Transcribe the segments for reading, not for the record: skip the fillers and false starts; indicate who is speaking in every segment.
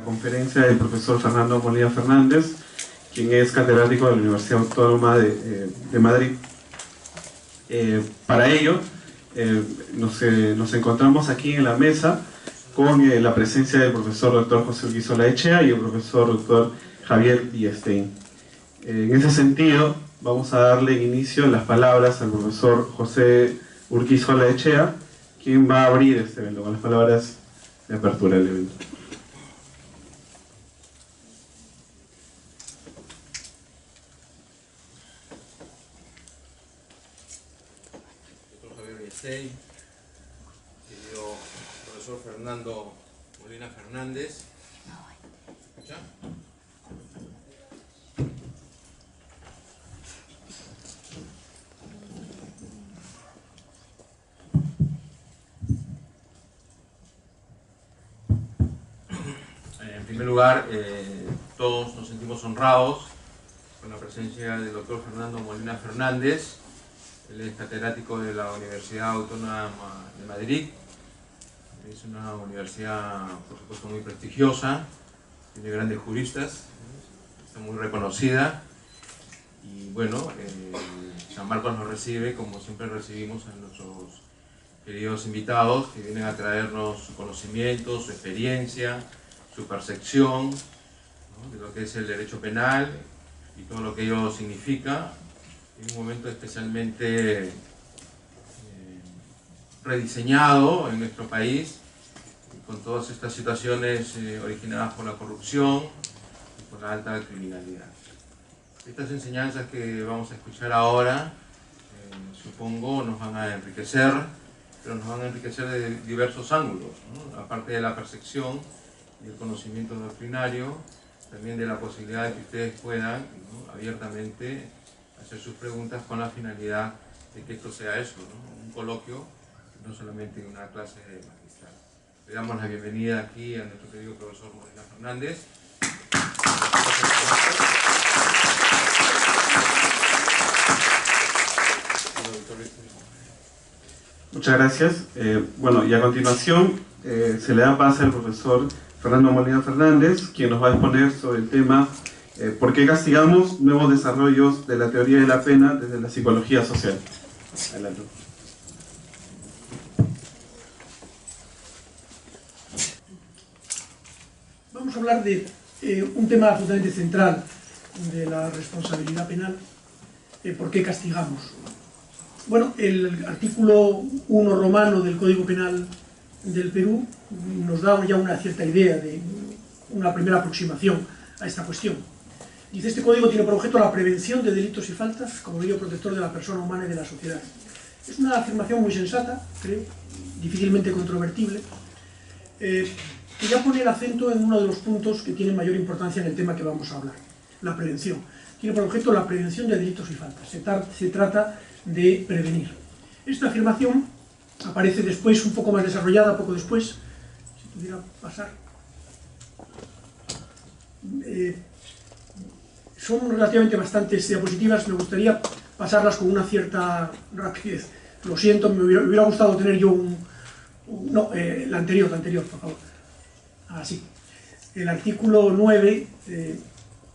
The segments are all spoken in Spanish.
Speaker 1: Conferencia del profesor Fernando Molina Fernández, quien es catedrático de la Universidad Autónoma de Madrid. Para ello, nos encontramos aquí en la mesa con la presencia del profesor Dr. José Urquizo Olaechea y el profesor Dr. Javier Diestein. En ese sentido, vamos a darle inicio en las palabras al profesor José Urquizo Olaechea, quien va a abrir este evento con las palabras de apertura del evento.
Speaker 2: Querido profesor Fernando Molina Fernández. ¿Escucha? En primer lugar, todos nos sentimos honrados con la presencia del doctor Fernando Molina Fernández. Él es catedrático de la Universidad Autónoma de Madrid. Es una universidad, por supuesto, muy prestigiosa, tiene grandes juristas, está muy reconocida. Y bueno, San Marcos nos recibe, como siempre recibimos a nuestros queridos invitados, que vienen a traernos su conocimiento, su experiencia, su percepción, ¿no?, de lo que es el derecho penal y todo lo que ello significa, en un momento especialmente rediseñado en nuestro país, con todas estas situaciones originadas por la corrupción y por la alta criminalidad. Estas enseñanzas que vamos a escuchar ahora, supongo, nos van a enriquecer, pero nos van a enriquecer de diversos ángulos, ¿no? Aparte de la percepción y el conocimiento doctrinario, también de la posibilidad de que ustedes puedan, ¿no?, abiertamente hacer sus preguntas con la finalidad de que esto sea eso, ¿no?, un coloquio, no solamente una clase magistral. Le damos la bienvenida aquí a nuestro querido profesor Molina Fernández.
Speaker 1: Muchas gracias. Bueno, y a continuación se le da pase al profesor Fernando Molina Fernández, quien nos va a exponer sobre el tema ¿por qué castigamos? Nuevos desarrollos de la teoría de la pena desde la psicología social. Adelante.
Speaker 3: Vamos a hablar de un tema absolutamente central de la responsabilidad penal. ¿Por qué castigamos? Bueno, el artículo 1 romano del Código Penal del Perú nos da ya una cierta idea de una primera aproximación a esta cuestión. Dice: este código tiene por objeto la prevención de delitos y faltas como medio protector de la persona humana y de la sociedad. Es una afirmación muy sensata, creo, difícilmente controvertible, que ya pone el acento en uno de los puntos que tienen mayor importancia en el tema que vamos a hablar, la prevención. Tiene por objeto la prevención de delitos y faltas. Se trata de prevenir. Esta afirmación aparece después, un poco más desarrollada, poco después, si pudiera pasar. Son relativamente bastantes diapositivas, me gustaría pasarlas con una cierta rapidez. Lo siento, me hubiera gustado tener yo no, la anterior, por favor. Así. El artículo 9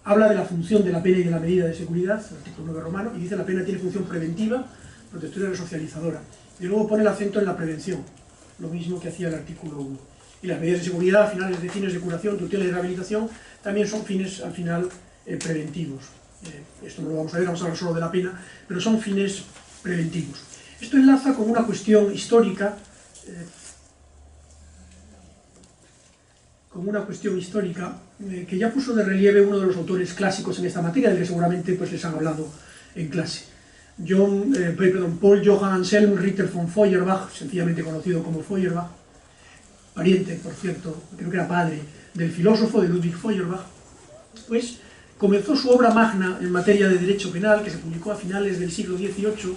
Speaker 3: habla de la función de la pena y de la medida de seguridad, el artículo 9 romano, y dice: la pena tiene función preventiva, protectora y resocializadora. Y luego pone el acento en la prevención, lo mismo que hacía el artículo 1. Y las medidas de seguridad, fines de curación, tutela y rehabilitación, también son fines, al final, preventivos. Esto no lo vamos a ver, vamos a hablar solo de la pena, pero son fines preventivos. Esto enlaza con una cuestión histórica, que ya puso de relieve uno de los autores clásicos en esta materia, del que seguramente pues, les han hablado en clase. Paul Johann Anselm Ritter von Feuerbach, sencillamente conocido como Feuerbach, pariente, por cierto, creo que era padre del filósofo de Ludwig Feuerbach, pues comenzó su obra magna en materia de derecho penal, que se publicó a finales del siglo XVIII.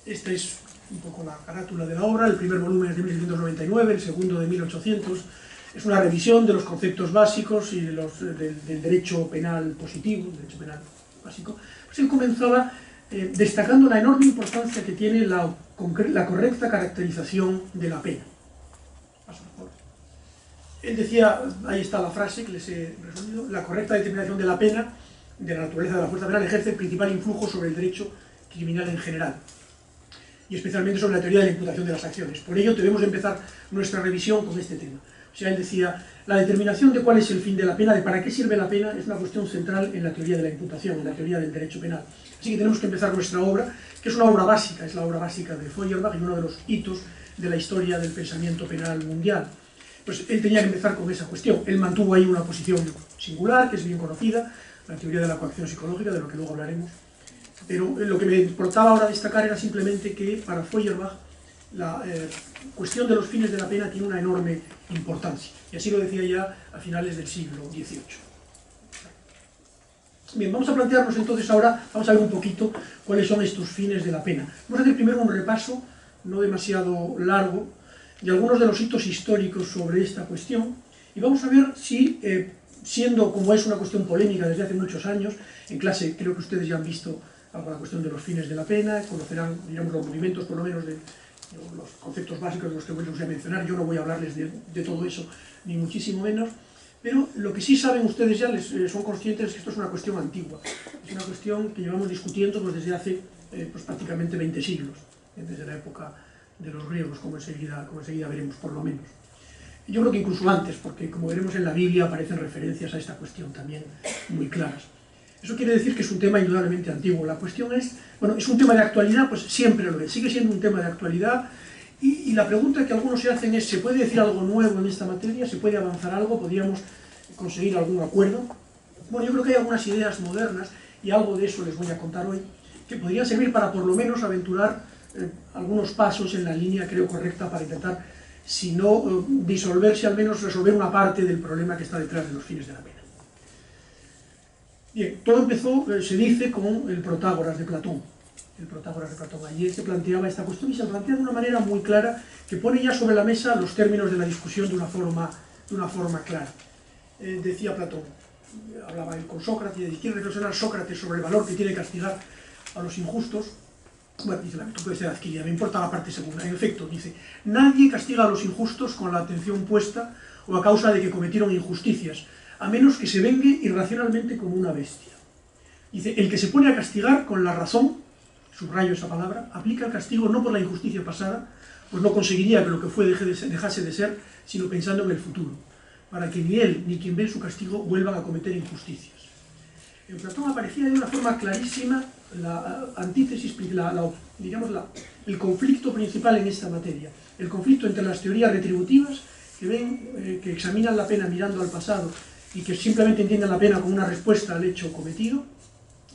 Speaker 3: Esta es un poco la carátula de la obra. El primer volumen es de 1799, el segundo de 1800. Es una revisión de los conceptos básicos y del derecho penal positivo, el derecho penal básico. Pues él comenzaba destacando la enorme importancia que tiene la correcta caracterización de la pena. Paso, por favor. Él decía, ahí está la frase que les he resumido: la correcta determinación de la pena, de la naturaleza de la fuerza penal, ejerce el principal influjo sobre el derecho criminal en general, y especialmente sobre la teoría de la imputación de las acciones. Por ello debemos empezar nuestra revisión con este tema. O sea, él decía, la determinación de cuál es el fin de la pena, de para qué sirve la pena, es una cuestión central en la teoría de la imputación, en la teoría del derecho penal. Así que tenemos que empezar nuestra obra, que es una obra básica, es la obra básica de Feuerbach y uno de los hitos de la historia del pensamiento penal mundial. Pues él tenía que empezar con esa cuestión. Él mantuvo ahí una posición singular, que es bien conocida, la teoría de la coacción psicológica, de lo que luego hablaremos. Pero lo que me importaba ahora destacar era simplemente que para Feuerbach la cuestión de los fines de la pena tiene una enorme importancia. Y así lo decía ya a finales del siglo XVIII. Bien, vamos a plantearnos entonces ahora, vamos a ver un poquito cuáles son estos fines de la pena. Vamos a hacer primero un repaso, no demasiado largo, de algunos de los hitos históricos sobre esta cuestión, y vamos a ver si, siendo como es una cuestión polémica desde hace muchos años, en clase creo que ustedes ya han visto algo la cuestión de los fines de la pena, conocerán, digamos, los movimientos por lo menos de los conceptos básicos de los que voy a mencionar. Yo no voy a hablarles de todo eso, ni muchísimo menos, pero lo que sí saben ustedes ya, son conscientes, es que esto es una cuestión antigua, es una cuestión que llevamos discutiendo pues, desde hace pues, prácticamente 20 siglos, desde la época de los griegos, como enseguida veremos, por lo menos. Yo creo que incluso antes, porque como veremos en la Biblia aparecen referencias a esta cuestión también muy claras. Eso quiere decir que es un tema indudablemente antiguo. La cuestión es, bueno, ¿es un tema de actualidad? Pues siempre lo es, sigue siendo un tema de actualidad, y la pregunta que algunos se hacen es, ¿se puede decir algo nuevo en esta materia? ¿Se puede avanzar algo? ¿Podríamos conseguir algún acuerdo? Bueno, yo creo que hay algunas ideas modernas, y algo de eso les voy a contar hoy, que podrían servir para por lo menos aventurar algunos pasos en la línea, creo, correcta para intentar, si no disolverse, al menos resolver una parte del problema que está detrás de los fines de la pena. Bien, todo empezó, se dice, con el Protágoras de Platón. El Protágoras de Platón. Allí se planteaba esta cuestión y se plantea de una manera muy clara, que pone ya sobre la mesa los términos de la discusión de una forma clara. Decía Platón, hablaba él con Sócrates, y quiere reflexionar Sócrates sobre el valor que tiene castigar a los injustos. Bueno, dice, la virtud puede ser adquirida, me importa la parte segunda. En efecto, dice, nadie castiga a los injustos con la atención puesta o a causa de que cometieron injusticias, a menos que se vengue irracionalmente como una bestia. Dice, el que se pone a castigar con la razón, subrayo esa palabra, aplica el castigo no por la injusticia pasada, pues no conseguiría que lo que fue dejase de ser, sino pensando en el futuro, para que ni él ni quien ve su castigo vuelvan a cometer injusticias. En Platón aparecía de una forma clarísima la antítesis, digamos, el conflicto principal en esta materia, el conflicto entre las teorías retributivas, que examinan la pena mirando al pasado y que simplemente entienden la pena como una respuesta al hecho cometido,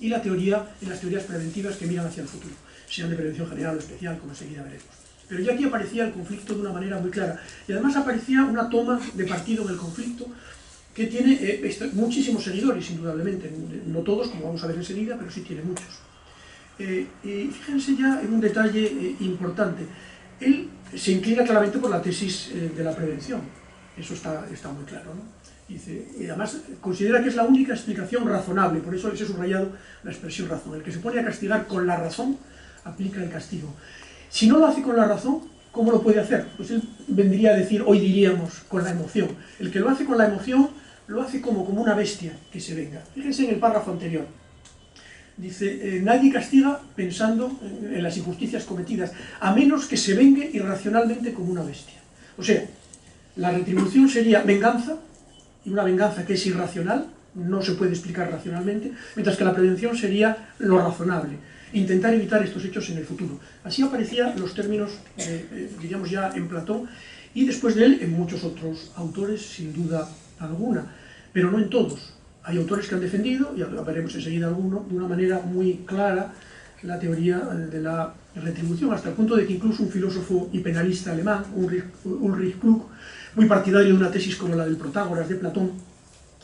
Speaker 3: y las teorías preventivas que miran hacia el futuro, sean de prevención general o especial, como enseguida veremos. Pero ya aquí aparecía el conflicto de una manera muy clara, y además aparecía una toma de partido en el conflicto que tiene muchísimos seguidores, indudablemente, no todos, como vamos a ver enseguida, pero sí tiene muchos. Y fíjense ya en un detalle importante. Él se inclina claramente por la tesis de la prevención, eso está muy claro, ¿no? Dice, y además considera que es la única explicación razonable, por eso les he subrayado la expresión razón. El que se pone a castigar con la razón, aplica el castigo. Si no lo hace con la razón, ¿cómo lo puede hacer? Pues él vendría a decir, hoy diríamos, con la emoción. El que lo hace con la emoción, lo hace como una bestia que se venga. Fíjense en el párrafo anterior. Dice, nadie castiga pensando en las injusticias cometidas, a menos que se vengue irracionalmente como una bestia. O sea, la retribución sería venganza, y una venganza que es irracional, no se puede explicar racionalmente, mientras que la prevención sería lo razonable, intentar evitar estos hechos en el futuro. Así aparecían los términos, diríamos ya en Platón, y después de él en muchos otros autores, sin duda alguna, pero no en todos. Hay autores que han defendido, y veremos enseguida alguno, de una manera muy clara la teoría de la retribución, hasta el punto de que incluso un filósofo y penalista alemán, Ulrich Klug, muy partidario de una tesis como la del Protágoras de Platón,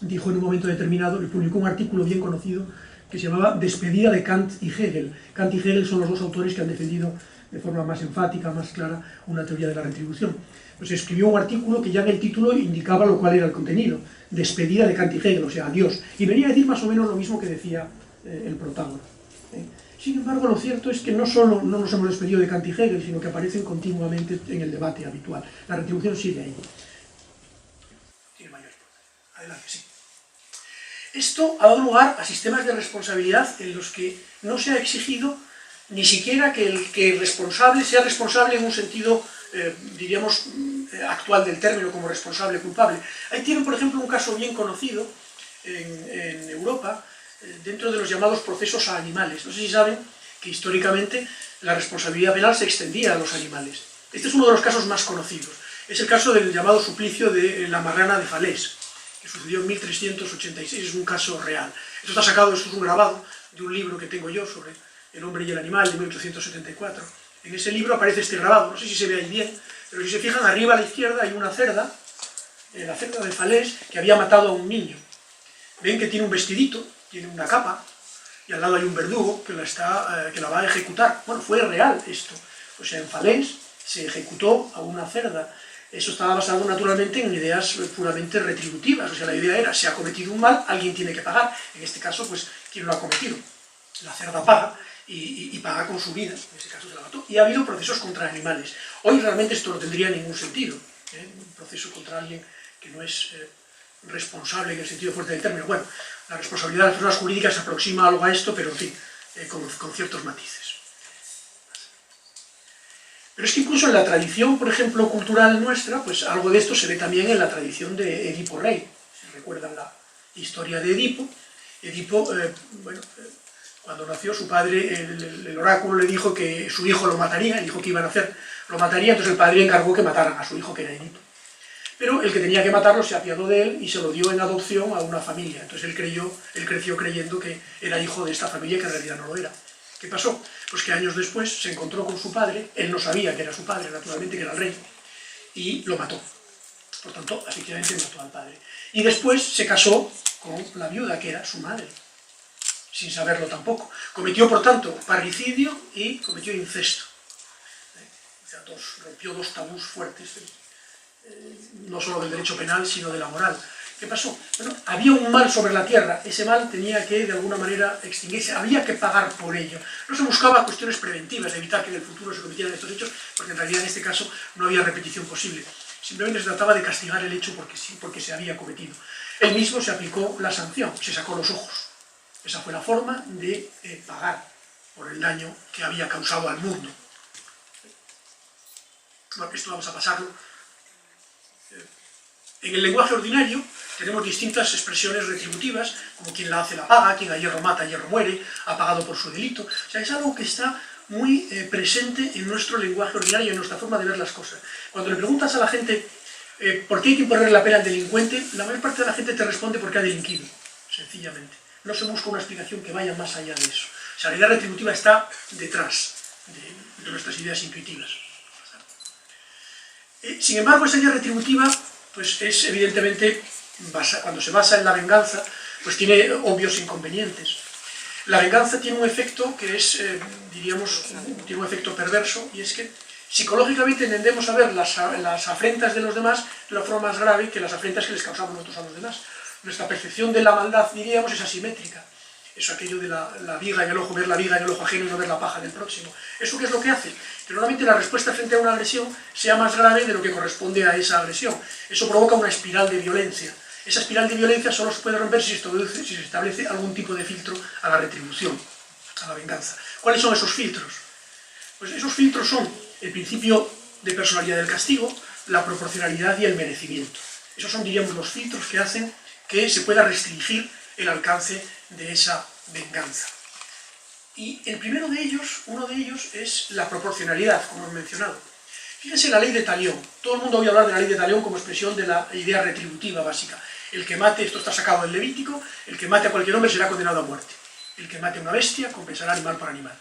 Speaker 3: dijo en un momento determinado, y publicó un artículo bien conocido que se llamaba Despedida de Kant y Hegel. Kant y Hegel son los dos autores que han defendido de forma más enfática, más clara, una teoría de la retribución. Pues escribió un artículo que ya en el título indicaba lo cual era el contenido, Despedida de Kant y Hegel, o sea, adiós. Y venía a decir más o menos lo mismo que decía el Protágoras. Sin embargo, lo cierto es que no solo no nos hemos despedido de Kant y Hegel, sino que aparecen continuamente en el debate habitual. La retribución sigue ahí. Tiene mayor importancia. Adelante, sí. Esto ha dado lugar a sistemas de responsabilidad en los que no se ha exigido ni siquiera que el que responsable sea responsable en un sentido, diríamos, actual del término, como responsable culpable. Ahí tienen, por ejemplo, un caso bien conocido en Europa, dentro de los llamados procesos a animales. No sé si saben que históricamente la responsabilidad penal se extendía a los animales. Este es uno de los casos más conocidos. Es el caso del llamado suplicio de la marrana de Falés, que sucedió en 1386, es un caso real. Esto está sacado, esto es un grabado de un libro que tengo yo sobre el hombre y el animal, de 1874. En ese libro aparece este grabado, no sé si se ve ahí bien, pero si se fijan, arriba a la izquierda hay una cerda, la cerda de Falés, que había matado a un niño. Ven que tiene un vestidito, tiene una capa, y al lado hay un verdugo que la va a ejecutar. Bueno, fue real esto. O sea, en Falés se ejecutó a una cerda. Eso estaba basado naturalmente en ideas puramente retributivas. O sea, la idea era, se ha cometido un mal, alguien tiene que pagar. En este caso, pues, ¿quién lo ha cometido? La cerda paga, y paga con su vida. En ese caso se la mató. Y ha habido procesos contra animales. Hoy realmente esto no tendría ningún sentido. Un proceso contra alguien que no es responsable en el sentido fuerte del término. Bueno, la responsabilidad de las personas jurídicas se aproxima algo a esto, pero en fin, con ciertos matices. Pero es que incluso en la tradición, por ejemplo, cultural nuestra, pues algo de esto se ve también en la tradición de Edipo Rey. Si recuerdan la historia de Edipo, cuando nació su padre, el oráculo le dijo que su hijo lo mataría, el hijo que iban a hacer lo mataría, entonces el padre encargó que mataran a su hijo, que era Edipo. Pero el que tenía que matarlo se apiadó de él y se lo dio en adopción a una familia. Entonces él creció creyendo que era hijo de esta familia, que en realidad no lo era. ¿Qué pasó? Pues que años después se encontró con su padre, él no sabía que era su padre, naturalmente, que era el rey, y lo mató. Por tanto, efectivamente mató al padre. Y después se casó con la viuda, que era su madre, sin saberlo tampoco. Cometió, por tanto, parricidio y cometió incesto. O sea, rompió dos tabús fuertes, no solo del derecho penal, sino de la moral. ¿Qué pasó? Bueno, había un mal sobre la tierra, ese mal tenía que de alguna manera extinguirse, había que pagar por ello. No se buscaba cuestiones preventivas, de evitar que en el futuro se cometieran estos hechos, porque en realidad en este caso no había repetición posible. Simplemente se trataba de castigar el hecho porque sí, porque se había cometido. Él mismo se aplicó la sanción, se sacó los ojos. Esa fue la forma de pagar por el daño que había causado al mundo. Bueno, esto vamos a pasarlo. En el lenguaje ordinario tenemos distintas expresiones retributivas, como quien la hace la paga, quien a hierro mata, a hierro muere, ha pagado por su delito. O sea, es algo que está muy presente en nuestro lenguaje ordinario y en nuestra forma de ver las cosas. Cuando le preguntas a la gente por qué hay que imponer la pena al delincuente, la mayor parte de la gente te responde porque ha delinquido, sencillamente. No se busca una explicación que vaya más allá de eso. O sea, la idea retributiva está detrás de nuestras ideas intuitivas. Sin embargo, esa idea retributiva pues es evidentemente, cuando se basa en la venganza, pues tiene obvios inconvenientes. La venganza tiene un efecto que es, diríamos, tiene un efecto perverso, y es que psicológicamente tendemos a ver las afrentas de los demás de una forma más grave que las afrentas que les causamos nosotros a los demás. Nuestra percepción de la maldad, diríamos, es asimétrica. Es aquello de la viga en el ojo, ver la viga en el ojo ajeno y no ver la paja del próximo. ¿Eso qué es lo que hace? Que normalmente la respuesta frente a una agresión sea más grave de lo que corresponde a esa agresión. Eso provoca una espiral de violencia. Esa espiral de violencia solo se puede romper si se establece algún tipo de filtro a la retribución, a la venganza. ¿Cuáles son esos filtros? Pues esos filtros son el principio de personalidad del castigo, la proporcionalidad y el merecimiento. Esos son, diríamos, los filtros que hacen que se pueda restringir el alcance de esa venganza. Y el primero de ellos, uno de ellos, es la proporcionalidad, como hemos mencionado. Fíjense la ley de Talión. Todo el mundo oye hablar de la ley de Talión como expresión de la idea retributiva básica. El que mate, esto está sacado del Levítico, el que mate a cualquier hombre será condenado a muerte. El que mate a una bestia compensará animal por animal.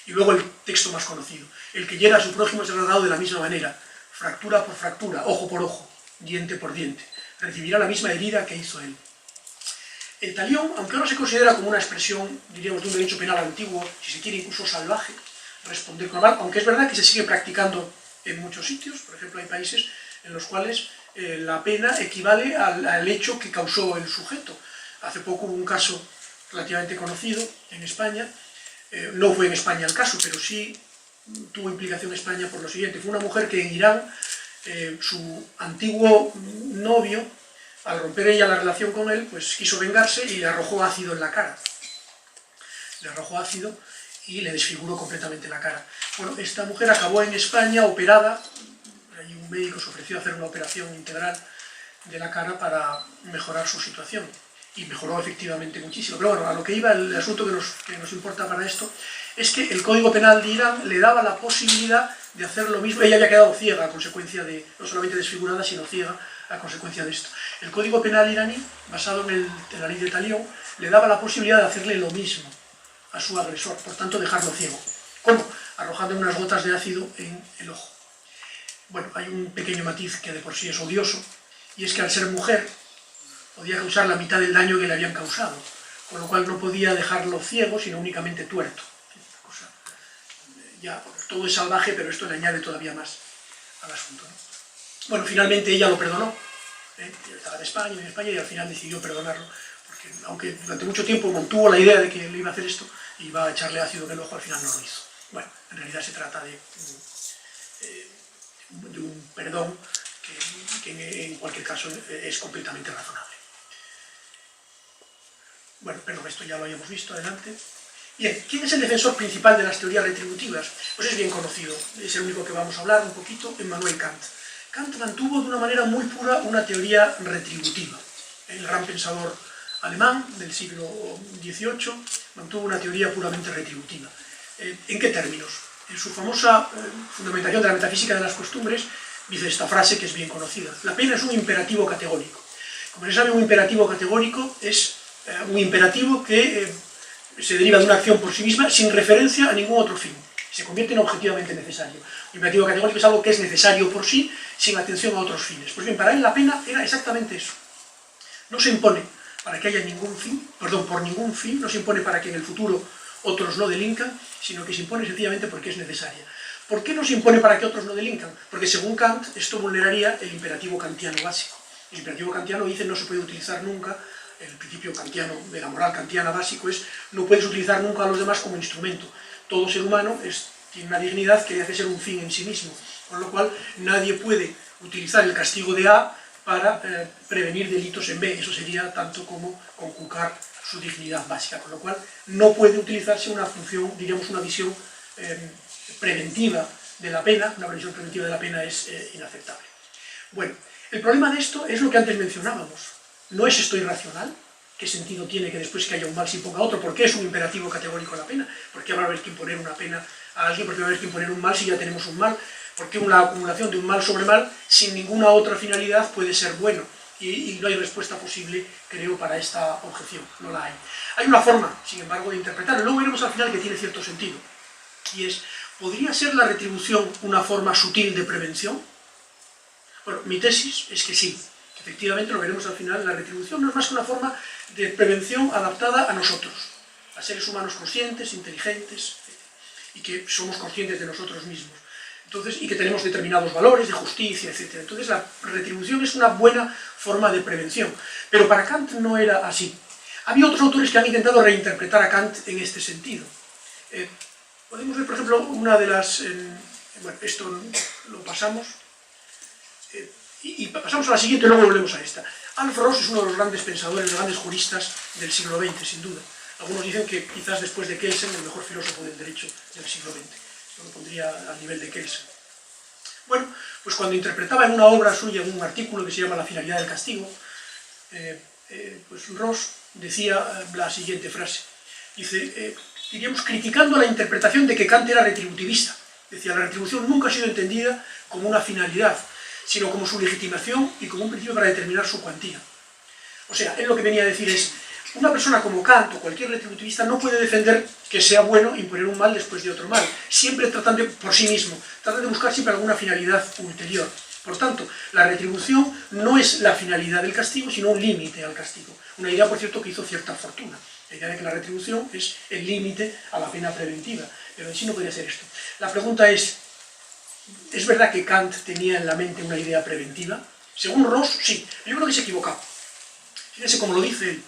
Speaker 3: Y luego el texto más conocido. El que hiera a su prójimo será tratado de la misma manera. Fractura por fractura, ojo por ojo, diente por diente. Recibirá la misma herida que hizo él. El talión, aunque ahora se considera como una expresión, diríamos, de un derecho penal antiguo, si se quiere incluso salvaje, responder con mal, aunque es verdad que se sigue practicando en muchos sitios. Por ejemplo, hay países en los cuales la pena equivale al hecho que causó el sujeto. Hace poco hubo un caso relativamente conocido en España, No fue en España el caso, pero sí tuvo implicación en España por lo siguiente. Fue una mujer que en Irán, su antiguo novio, al romper ella la relación con él, pues quiso vengarse y le arrojó ácido en la cara. Le arrojó ácido y le desfiguró completamente la cara. Bueno, esta mujer acabó en España operada, y un médico se ofreció a hacer una operación integral de la cara para mejorar su situación. Y mejoró efectivamente muchísimo. Pero bueno, a lo que iba, el asunto que nos importa para esto es que el Código Penal de Irán le daba la posibilidad de hacer lo mismo. Ella había quedado ciega a consecuencia de, no solamente desfigurada, sino ciega a consecuencia de esto. El Código Penal iraní, basado en la ley de Talión, le daba la posibilidad de hacerle lo mismo a su agresor, por tanto dejarlo ciego. ¿Cómo? Arrojando unas gotas de ácido en el ojo. Bueno, hay un pequeño matiz que de por sí es odioso, y es que al ser mujer podía causar la mitad del daño que le habían causado, con lo cual no podía dejarlo ciego, sino únicamente tuerto. Ya, todo es salvaje, pero esto le añade todavía más al asunto, ¿no? Bueno, finalmente ella lo perdonó, estaba en España, y al final decidió perdonarlo, porque aunque durante mucho tiempo mantuvo la idea de que le iba a hacer esto, y iba a echarle ácido en el ojo, al final no lo hizo. Bueno, en realidad se trata de un perdón que en cualquier caso es completamente razonable. Bueno, perdón, esto ya lo habíamos visto, adelante. Bien, ¿quién es el defensor principal de las teorías retributivas? Pues es bien conocido, es el único que vamos a hablar un poquito, Immanuel Kant. Kant mantuvo de una manera muy pura una teoría retributiva. El gran pensador alemán del siglo XVIII mantuvo una teoría puramente retributiva. ¿En qué términos? En su famosa fundamentación de la metafísica de las costumbres dice esta frase que es bien conocida: la pena es un imperativo categórico. Como se sabe, un imperativo categórico es un imperativo que se deriva de una acción por sí misma sin referencia a ningún otro fin. Se convierte en objetivamente necesario. Un imperativo categórico es algo que es necesario por sí, sin atención a otros fines. Pues bien, para él la pena era exactamente eso. No se impone para que haya ningún fin, perdón, por ningún fin, no se impone para que en el futuro otros no delincan, sino que se impone sencillamente porque es necesaria. ¿Por qué no se impone para que otros no delincan? Porque según Kant, esto vulneraría el imperativo kantiano básico. El imperativo kantiano dice no se puede utilizar nunca, el principio kantiano de la moral kantiana básico es no puedes utilizar nunca a los demás como instrumento. Todo ser humano tiene una dignidad que hace ser un fin en sí mismo, con lo cual nadie puede utilizar el castigo de A para prevenir delitos en B. Eso sería tanto como conculcar su dignidad básica, con lo cual no puede utilizarse una función, diríamos una visión preventiva de la pena. Una visión preventiva de la pena es inaceptable. Bueno, el problema de esto es lo que antes mencionábamos. ¿No es esto irracional? ¿Qué sentido tiene que después que haya un mal se imponga otro? ¿Por qué es un imperativo categórico la pena? ¿Por qué va a haber que imponer una pena a alguien? ¿Por qué va a haber que imponer un mal si ya tenemos un mal? ¿Por qué una acumulación de un mal sobre mal sin ninguna otra finalidad puede ser bueno? Y no hay respuesta posible, creo, para esta objeción. No la hay. Hay una forma, sin embargo, de interpretarlo. Luego veremos al final que tiene cierto sentido. Y es, ¿podría ser la retribución una forma sutil de prevención? Bueno, mi tesis es que sí. Efectivamente, lo veremos al final, la retribución no es más que una forma de prevención adaptada a nosotros, a seres humanos conscientes, inteligentes, y que somos conscientes de nosotros mismos. Entonces, y que tenemos determinados valores de justicia, etc. Entonces, la retribución es una buena forma de prevención. Pero para Kant no era así. Había otros autores que han intentado reinterpretar a Kant en este sentido. Podemos ver, por ejemplo, una de las... bueno, esto lo pasamos... Y pasamos a la siguiente y luego volvemos a esta. Alf Ross es uno de los grandes pensadores, los grandes juristas del siglo XX, sin duda. Algunos dicen que quizás después de Kelsen, el mejor filósofo del derecho del siglo XX. Yo lo pondría al nivel de Kelsen. Bueno, pues cuando interpretaba en una obra suya, en un artículo que se llama La finalidad del castigo, pues Ross decía la siguiente frase. Dice, diríamos, criticando la interpretación de que Kant era retributivista. Decía, la retribución nunca ha sido entendida como una finalidad, sino como su legitimación y como un principio para determinar su cuantía. O sea, él lo que venía a decir es, una persona como Kant o cualquier retributivista no puede defender que sea bueno imponer un mal después de otro mal, siempre tratando por sí mismo, tratando de buscar siempre alguna finalidad ulterior. Por tanto, la retribución no es la finalidad del castigo, sino un límite al castigo. Una idea, por cierto, que hizo cierta fortuna. La idea de que la retribución es el límite a la pena preventiva, pero en sí no podría ser esto. La pregunta es verdad que Kant tenía en la mente una idea preventiva? Según Ross, sí. Yo creo que se equivocaba. Fíjense cómo lo dice él.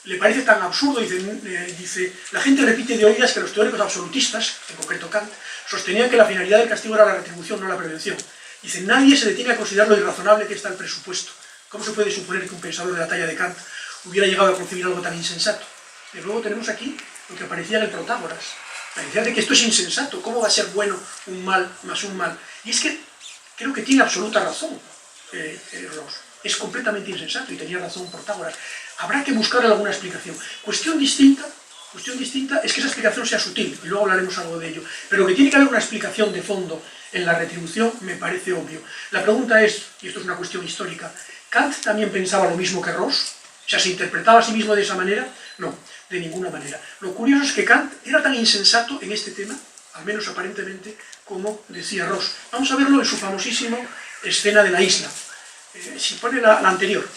Speaker 3: le parece tan absurdo, dice, la gente repite de oídas que los teóricos absolutistas, en concreto Kant, sostenían que la finalidad del castigo era la retribución, no la prevención. Dice, nadie se detiene a considerar lo irrazonable que está el presupuesto. ¿Cómo se puede suponer que un pensador de la talla de Kant hubiera llegado a concebir algo tan insensato? Y luego tenemos aquí lo que aparecía en el Protágoras. Parecía de que esto es insensato, ¿cómo va a ser bueno un mal más un mal? Y es que creo que tiene absoluta razón Rawls. Es completamente insensato y tenía razón Protágoras. Habrá que buscar alguna explicación. Cuestión distinta es que esa explicación sea sutil, y luego hablaremos algo de ello. Pero que tiene que haber una explicación de fondo en la retribución me parece obvio. La pregunta es, y esto es una cuestión histórica, ¿Kant también pensaba lo mismo que Rawls? O sea, ¿se interpretaba a sí mismo de esa manera? No, de ninguna manera. Lo curioso es que Kant era tan insensato en este tema, al menos aparentemente, como decía Rawls. Vamos a verlo en su famosísima escena de la isla. Si pone la anterior,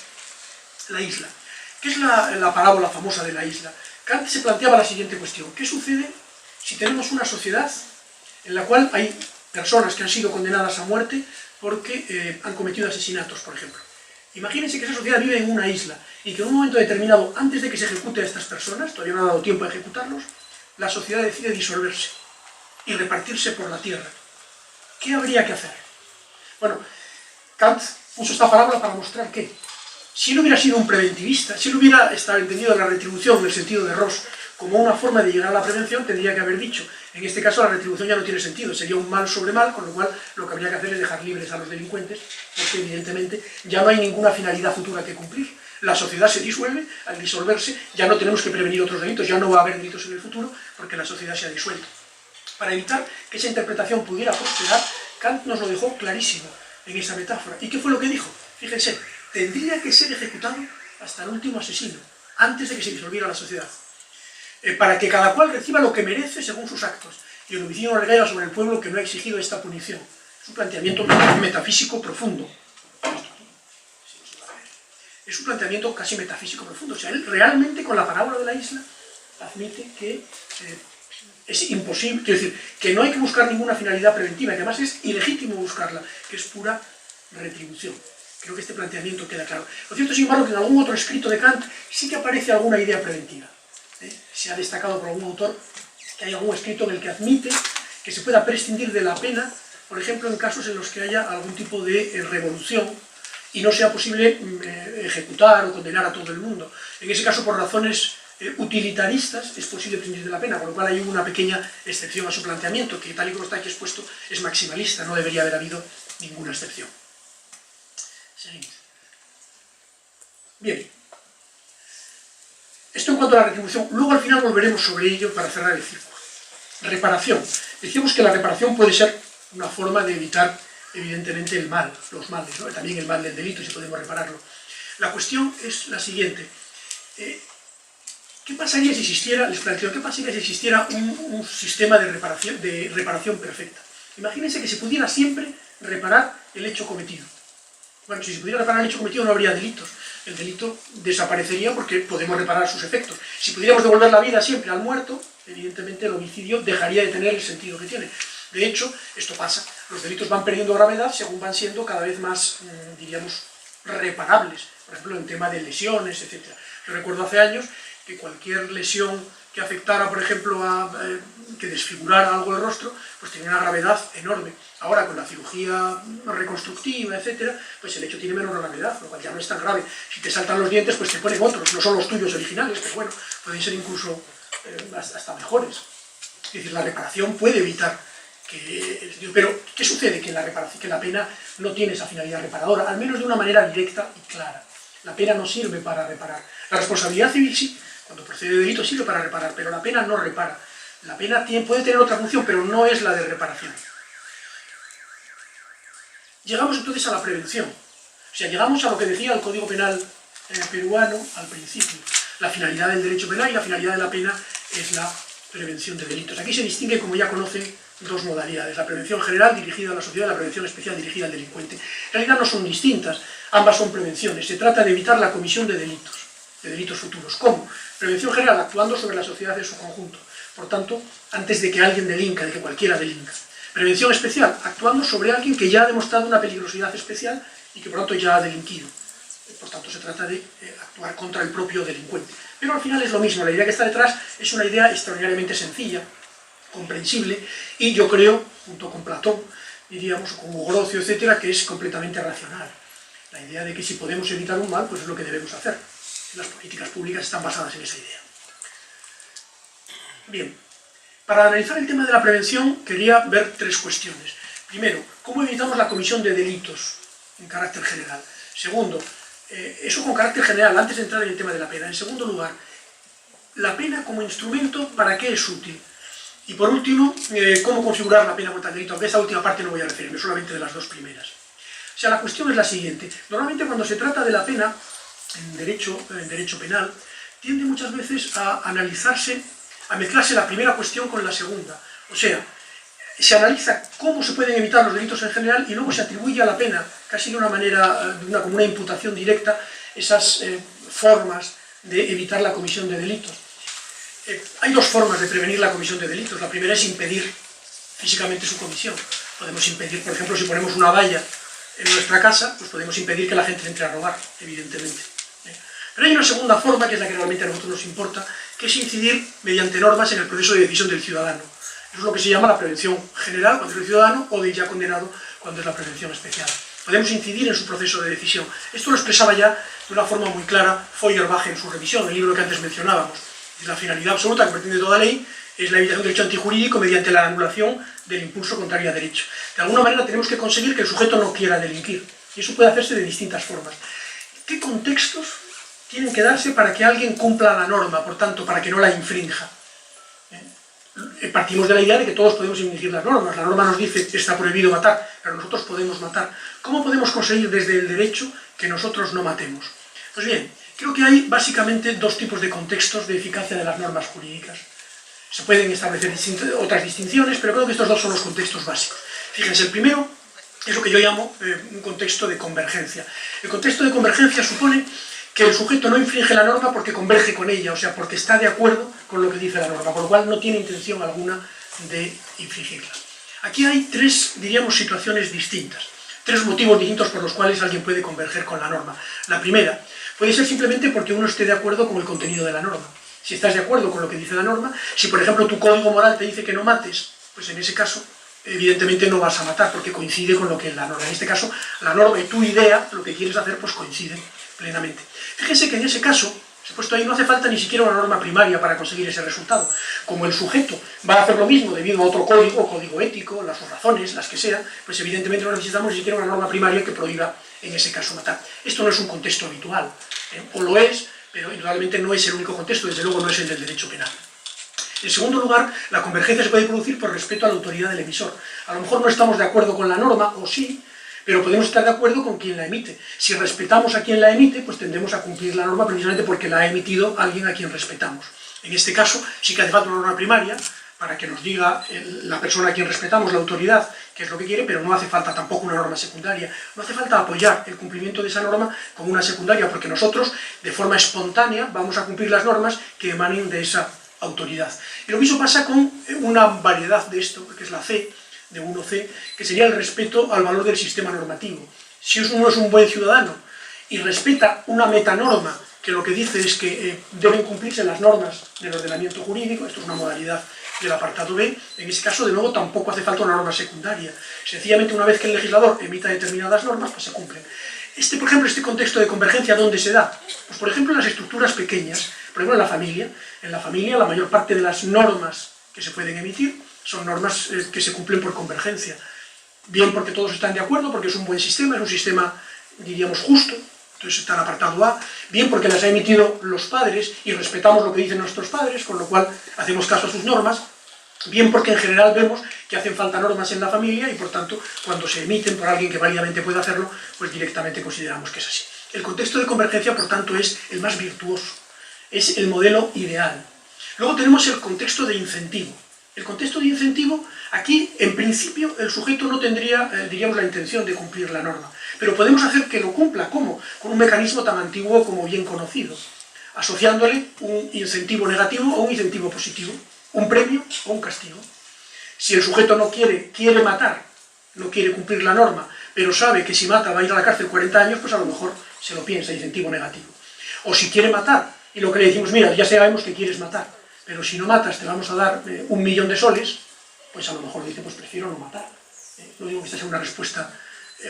Speaker 3: la isla. ¿Qué es la parábola famosa de la isla? Kant se planteaba la siguiente cuestión. ¿Qué sucede si tenemos una sociedad en la cual hay personas que han sido condenadas a muerte porque han cometido asesinatos, por ejemplo? Imagínense que esa sociedad vive en una isla y que en un momento determinado, antes de que se ejecute a estas personas, todavía no ha dado tiempo a ejecutarlos, la sociedad decide disolverse y repartirse por la tierra. ¿Qué habría que hacer? Bueno, Kant puso esta parábola para mostrar que si él hubiera sido un preventivista, si él hubiera entendido la retribución en el sentido de Rawls como una forma de llegar a la prevención, tendría que haber dicho, en este caso la retribución ya no tiene sentido, sería un mal sobre mal, con lo cual lo que habría que hacer es dejar libres a los delincuentes, porque evidentemente ya no hay ninguna finalidad futura que cumplir. La sociedad se disuelve, al disolverse ya no tenemos que prevenir otros delitos, ya no va a haber delitos en el futuro, porque la sociedad se ha disuelto. Para evitar que esa interpretación pudiera prosperar, Kant nos lo dejó clarísimo en esa metáfora. ¿Y qué fue lo que dijo? Fíjense, tendría que ser ejecutado hasta el último asesino, antes de que se disolviera la sociedad, para que cada cual reciba lo que merece según sus actos, y el homicidio no recaiga sobre el pueblo que no ha exigido esta punición. Es un planteamiento metafísico profundo. Es un planteamiento casi metafísico profundo. O sea, él realmente con la parábola de la isla admite que es imposible, quiero decir, que no hay que buscar ninguna finalidad preventiva, que además es ilegítimo buscarla, que es pura retribución. Creo que este planteamiento queda claro. Lo cierto, sin embargo, que en algún otro escrito de Kant sí que aparece alguna idea preventiva. Se ha destacado por algún autor que hay algún escrito en el que admite que se pueda prescindir de la pena, por ejemplo, en casos en los que haya algún tipo de revolución y no sea posible ejecutar o condenar a todo el mundo. En ese caso, por razones utilitaristas, es posible prescindir de la pena, con lo cual hay una pequeña excepción a su planteamiento, que tal y como está aquí expuesto es maximalista, no debería haber habido ninguna excepción. Seguimos. Bien. Esto en cuanto a la retribución. Luego al final volveremos sobre ello para cerrar el círculo. Reparación. Decíamos que la reparación puede ser una forma de evitar, evidentemente, el mal, los males, ¿no? También el mal del delito, si podemos repararlo. La cuestión es la siguiente. ¿Qué pasaría si existiera, les planteo, qué pasaría si existiera un sistema de reparación perfecta? Imagínense que se pudiera siempre reparar el hecho cometido. Bueno, si se pudiera reparar el hecho cometido no habría delitos. El delito desaparecería porque podemos reparar sus efectos. Si pudiéramos devolver la vida siempre al muerto, evidentemente el homicidio dejaría de tener el sentido que tiene. De hecho, esto pasa. Los delitos van perdiendo gravedad según van siendo cada vez más, diríamos, reparables. Por ejemplo, en tema de lesiones, etc. Yo recuerdo hace años que cualquier lesión que afectara, por ejemplo, que desfigurara algo el rostro, pues tenía una gravedad enorme. Ahora, con la cirugía reconstructiva, etcétera, pues el hecho tiene menos gravedad, lo cual ya no es tan grave. Si te saltan los dientes, pues te ponen otros, no son los tuyos originales, pero bueno, pueden ser incluso hasta mejores. Es decir, la reparación puede evitar que... Pero, ¿qué sucede? Que la pena no tiene esa finalidad reparadora, al menos de una manera directa y clara. La pena no sirve para reparar. La responsabilidad civil sí, cuando procede de delito sirve para reparar, pero la pena no repara. La pena puede tener otra función, pero no es la de reparación. Llegamos entonces a la prevención. O sea, llegamos a lo que decía el Código Penal peruano al principio. La finalidad del derecho penal y la finalidad de la pena es la prevención de delitos. Aquí se distingue, como ya conocen, dos modalidades. La prevención general dirigida a la sociedad y la prevención especial dirigida al delincuente. En realidad no son distintas, ambas son prevenciones. Se trata de evitar la comisión de delitos futuros. ¿Cómo? Prevención general, actuando sobre la sociedad en su conjunto. Por tanto, antes de que alguien delinca, de que cualquiera delinca. Prevención especial, actuando sobre alguien que ya ha demostrado una peligrosidad especial y que por tanto ya ha delinquido. Por tanto, se trata de actuar contra el propio delincuente. Pero al final es lo mismo, la idea que está detrás es una idea extraordinariamente sencilla, comprensible, y yo creo, junto con Platón, diríamos, con Ugrocio, etcétera, que es completamente racional. La idea de que si podemos evitar un mal, pues es lo que debemos hacer. Las políticas públicas están basadas en esa idea. Bien, para analizar el tema de la prevención, quería ver tres cuestiones. Primero, ¿cómo evitamos la comisión de delitos en carácter general? Segundo, eso con carácter general, antes de entrar en el tema de la pena. En segundo lugar, la pena como instrumento, ¿para qué es útil? Y por último, cómo configurar la pena contra el delito, aunque esa última parte no voy a referirme, solamente de las dos primeras. O sea, la cuestión es la siguiente. Normalmente cuando se trata de la pena, en derecho penal, tiende muchas veces a analizarse, a mezclarse la primera cuestión con la segunda. O sea, se analiza cómo se pueden evitar los delitos en general y luego se atribuye a la pena, casi de una manera, como una imputación directa, esas formas de evitar la comisión de delitos. Hay dos formas de prevenir la comisión de delitos. La primera es impedir físicamente su comisión. Podemos impedir, por ejemplo, si ponemos una valla en nuestra casa, pues podemos impedir que la gente entre a robar, evidentemente. Pero hay una segunda forma, que es la que realmente a nosotros nos importa, que es incidir mediante normas en el proceso de decisión del ciudadano. Eso es lo que se llama la prevención general, cuando es el ciudadano, o de ya condenado, cuando es la prevención especial. Podemos incidir en su proceso de decisión. Esto lo expresaba ya de una forma muy clara Feuerbach en su revisión, el libro que antes mencionábamos. La finalidad absoluta que pretende toda ley es la evitación del hecho antijurídico mediante la anulación del impulso contrario a derecho. De alguna manera tenemos que conseguir que el sujeto no quiera delinquir, y eso puede hacerse de distintas formas. ¿Qué contextos tienen que darse para que alguien cumpla la norma, por tanto, para que no la infrinja? Partimos de la idea de que todos podemos infringir las normas. La norma nos dice que está prohibido matar, pero nosotros podemos matar. ¿Cómo podemos conseguir desde el derecho que nosotros no matemos? Pues bien, creo que hay básicamente dos tipos de contextos de eficacia de las normas jurídicas. Se pueden establecer otras distinciones, pero creo que estos dos son los contextos básicos. Fíjense, el primero es lo que yo llamo un contexto de convergencia. El contexto de convergencia supone que el sujeto no infringe la norma porque converge con ella, o sea, porque está de acuerdo con lo que dice la norma, por lo cual no tiene intención alguna de infringirla. Aquí hay tres, diríamos, situaciones distintas, tres motivos distintos por los cuales alguien puede converger con la norma. La primera puede ser simplemente porque uno esté de acuerdo con el contenido de la norma. Si estás de acuerdo con lo que dice la norma, si por ejemplo tu código moral te dice que no mates, pues en ese caso evidentemente no vas a matar porque coincide con lo que es la norma. En este caso, la norma y tu idea, lo que quieres hacer, pues coinciden plenamente. Fíjense que en ese caso, se ha puesto ahí, no hace falta ni siquiera una norma primaria para conseguir ese resultado. Como el sujeto va a hacer lo mismo debido a otro código ético, las razones, las que sean, pues evidentemente no necesitamos ni siquiera una norma primaria que prohíba en ese caso matar. Esto no es un contexto habitual, o lo es, pero indudablemente no es el único contexto, desde luego no es el del derecho penal. En segundo lugar, la convergencia se puede producir por respeto a la autoridad del emisor. A lo mejor no estamos de acuerdo con la norma, o sí, pero podemos estar de acuerdo con quien la emite. Si respetamos a quien la emite, pues tendremos a cumplir la norma precisamente porque la ha emitido alguien a quien respetamos. En este caso, sí que hace falta una norma primaria para que nos diga la persona a quien respetamos, la autoridad, qué es lo que quiere, pero no hace falta tampoco una norma secundaria. No hace falta apoyar el cumplimiento de esa norma con una secundaria, porque nosotros, de forma espontánea, vamos a cumplir las normas que emanen de esa autoridad. Y lo mismo pasa con una variedad de esto, que es la C, de 1C, que sería el respeto al valor del sistema normativo. Si uno es un buen ciudadano y respeta una metanorma que lo que dice es que deben cumplirse las normas del ordenamiento jurídico, esto es una modalidad del apartado B, en ese caso de nuevo tampoco hace falta una norma secundaria. Sencillamente una vez que el legislador emita determinadas normas, pues se cumplen. Por ejemplo, este contexto de convergencia, ¿dónde se da? Pues por ejemplo en las estructuras pequeñas, por ejemplo en la familia. En la familia la mayor parte de las normas que se pueden emitir son normas que se cumplen por convergencia. Bien porque todos están de acuerdo, porque es un buen sistema, es un sistema, diríamos, justo, entonces está el apartado A, bien porque las ha emitido los padres y respetamos lo que dicen nuestros padres, con lo cual hacemos caso a sus normas, bien porque en general vemos que hacen falta normas en la familia y por tanto cuando se emiten por alguien que válidamente puede hacerlo, pues directamente consideramos que es así. El contexto de convergencia, por tanto, es el más virtuoso, es el modelo ideal. Luego tenemos el contexto de incentivo. El contexto de incentivo, aquí en principio el sujeto no tendría, diríamos, la intención de cumplir la norma, pero podemos hacer que lo cumpla. ¿Cómo? Con un mecanismo tan antiguo como bien conocido, asociándole un incentivo negativo o un incentivo positivo, un premio o un castigo. Si el sujeto no quiere matar, no quiere cumplir la norma, pero sabe que si mata va a ir a la cárcel 40 años, pues a lo mejor se lo piensa, incentivo negativo. O si quiere matar, y lo que le decimos, mira, ya sabemos que quieres matar, pero si no matas te vamos a dar 1.000.000 de soles, pues a lo mejor dice, pues prefiero no matar. No digo que esta sea una respuesta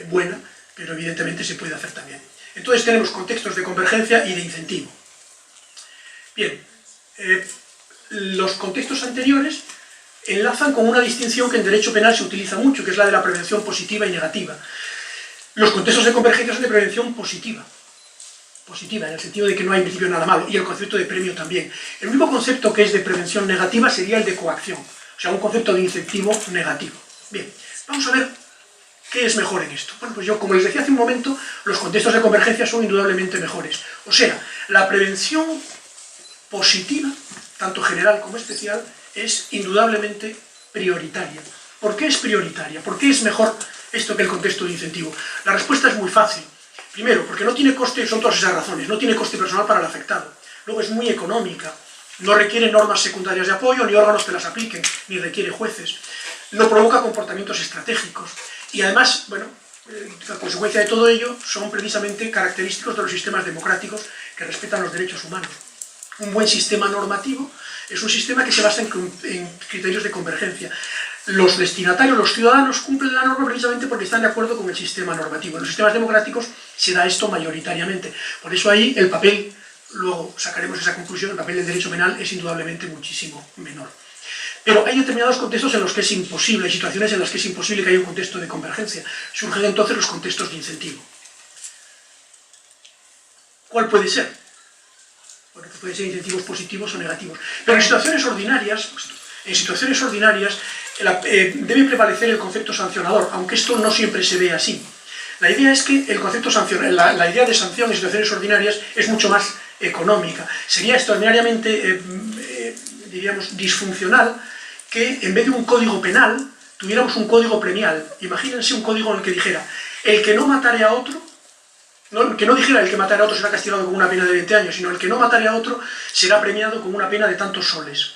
Speaker 3: buena, pero evidentemente se puede hacer también. Entonces tenemos contextos de convergencia y de incentivo. Bien, los contextos anteriores enlazan con una distinción que en derecho penal se utiliza mucho, que es la de la prevención positiva y negativa. Los contextos de convergencia son de prevención positiva, en el sentido de que no hay en principio nada malo, y el concepto de premio también. El único concepto que es de prevención negativa sería el de coacción, o sea, un concepto de incentivo negativo. Bien, vamos a ver qué es mejor en esto. Bueno, pues yo, como les decía hace un momento, los contextos de convergencia son indudablemente mejores. O sea, la prevención positiva, tanto general como especial, es indudablemente prioritaria. ¿Por qué es prioritaria? ¿Por qué es mejor esto que el contexto de incentivo? La respuesta es muy fácil. Primero, porque no tiene coste, son todas esas razones, no tiene coste personal para el afectado. Luego es muy económica, no requiere normas secundarias de apoyo, ni órganos que las apliquen, ni requiere jueces. No provoca comportamientos estratégicos. Y además, bueno, la consecuencia de todo ello son precisamente característicos de los sistemas democráticos que respetan los derechos humanos. Un buen sistema normativo es un sistema que se basa en criterios de convergencia. Los destinatarios, los ciudadanos, cumplen la norma precisamente porque están de acuerdo con el sistema normativo. En los sistemas democráticos se da esto mayoritariamente. Por eso ahí el papel, luego sacaremos esa conclusión, el papel del derecho penal es indudablemente muchísimo menor. Pero hay determinados contextos en los que es imposible, hay situaciones en las que es imposible que haya un contexto de convergencia. Surgen entonces los contextos de incentivo. ¿Cuál puede ser? Bueno, que pueden ser incentivos positivos o negativos. Pero en situaciones ordinarias, debe prevalecer el concepto sancionador, aunque esto no siempre se ve así. La idea es que el concepto la idea de sanción en situaciones ordinarias es mucho más económica. Sería extraordinariamente, diríamos, disfuncional que en vez de un código penal tuviéramos un código premial. Imagínense un código en el que dijera, el que no matare a otro, que no dijera el que matare a otro será castigado con una pena de 20 años, sino el que no matare a otro será premiado con una pena de tantos soles.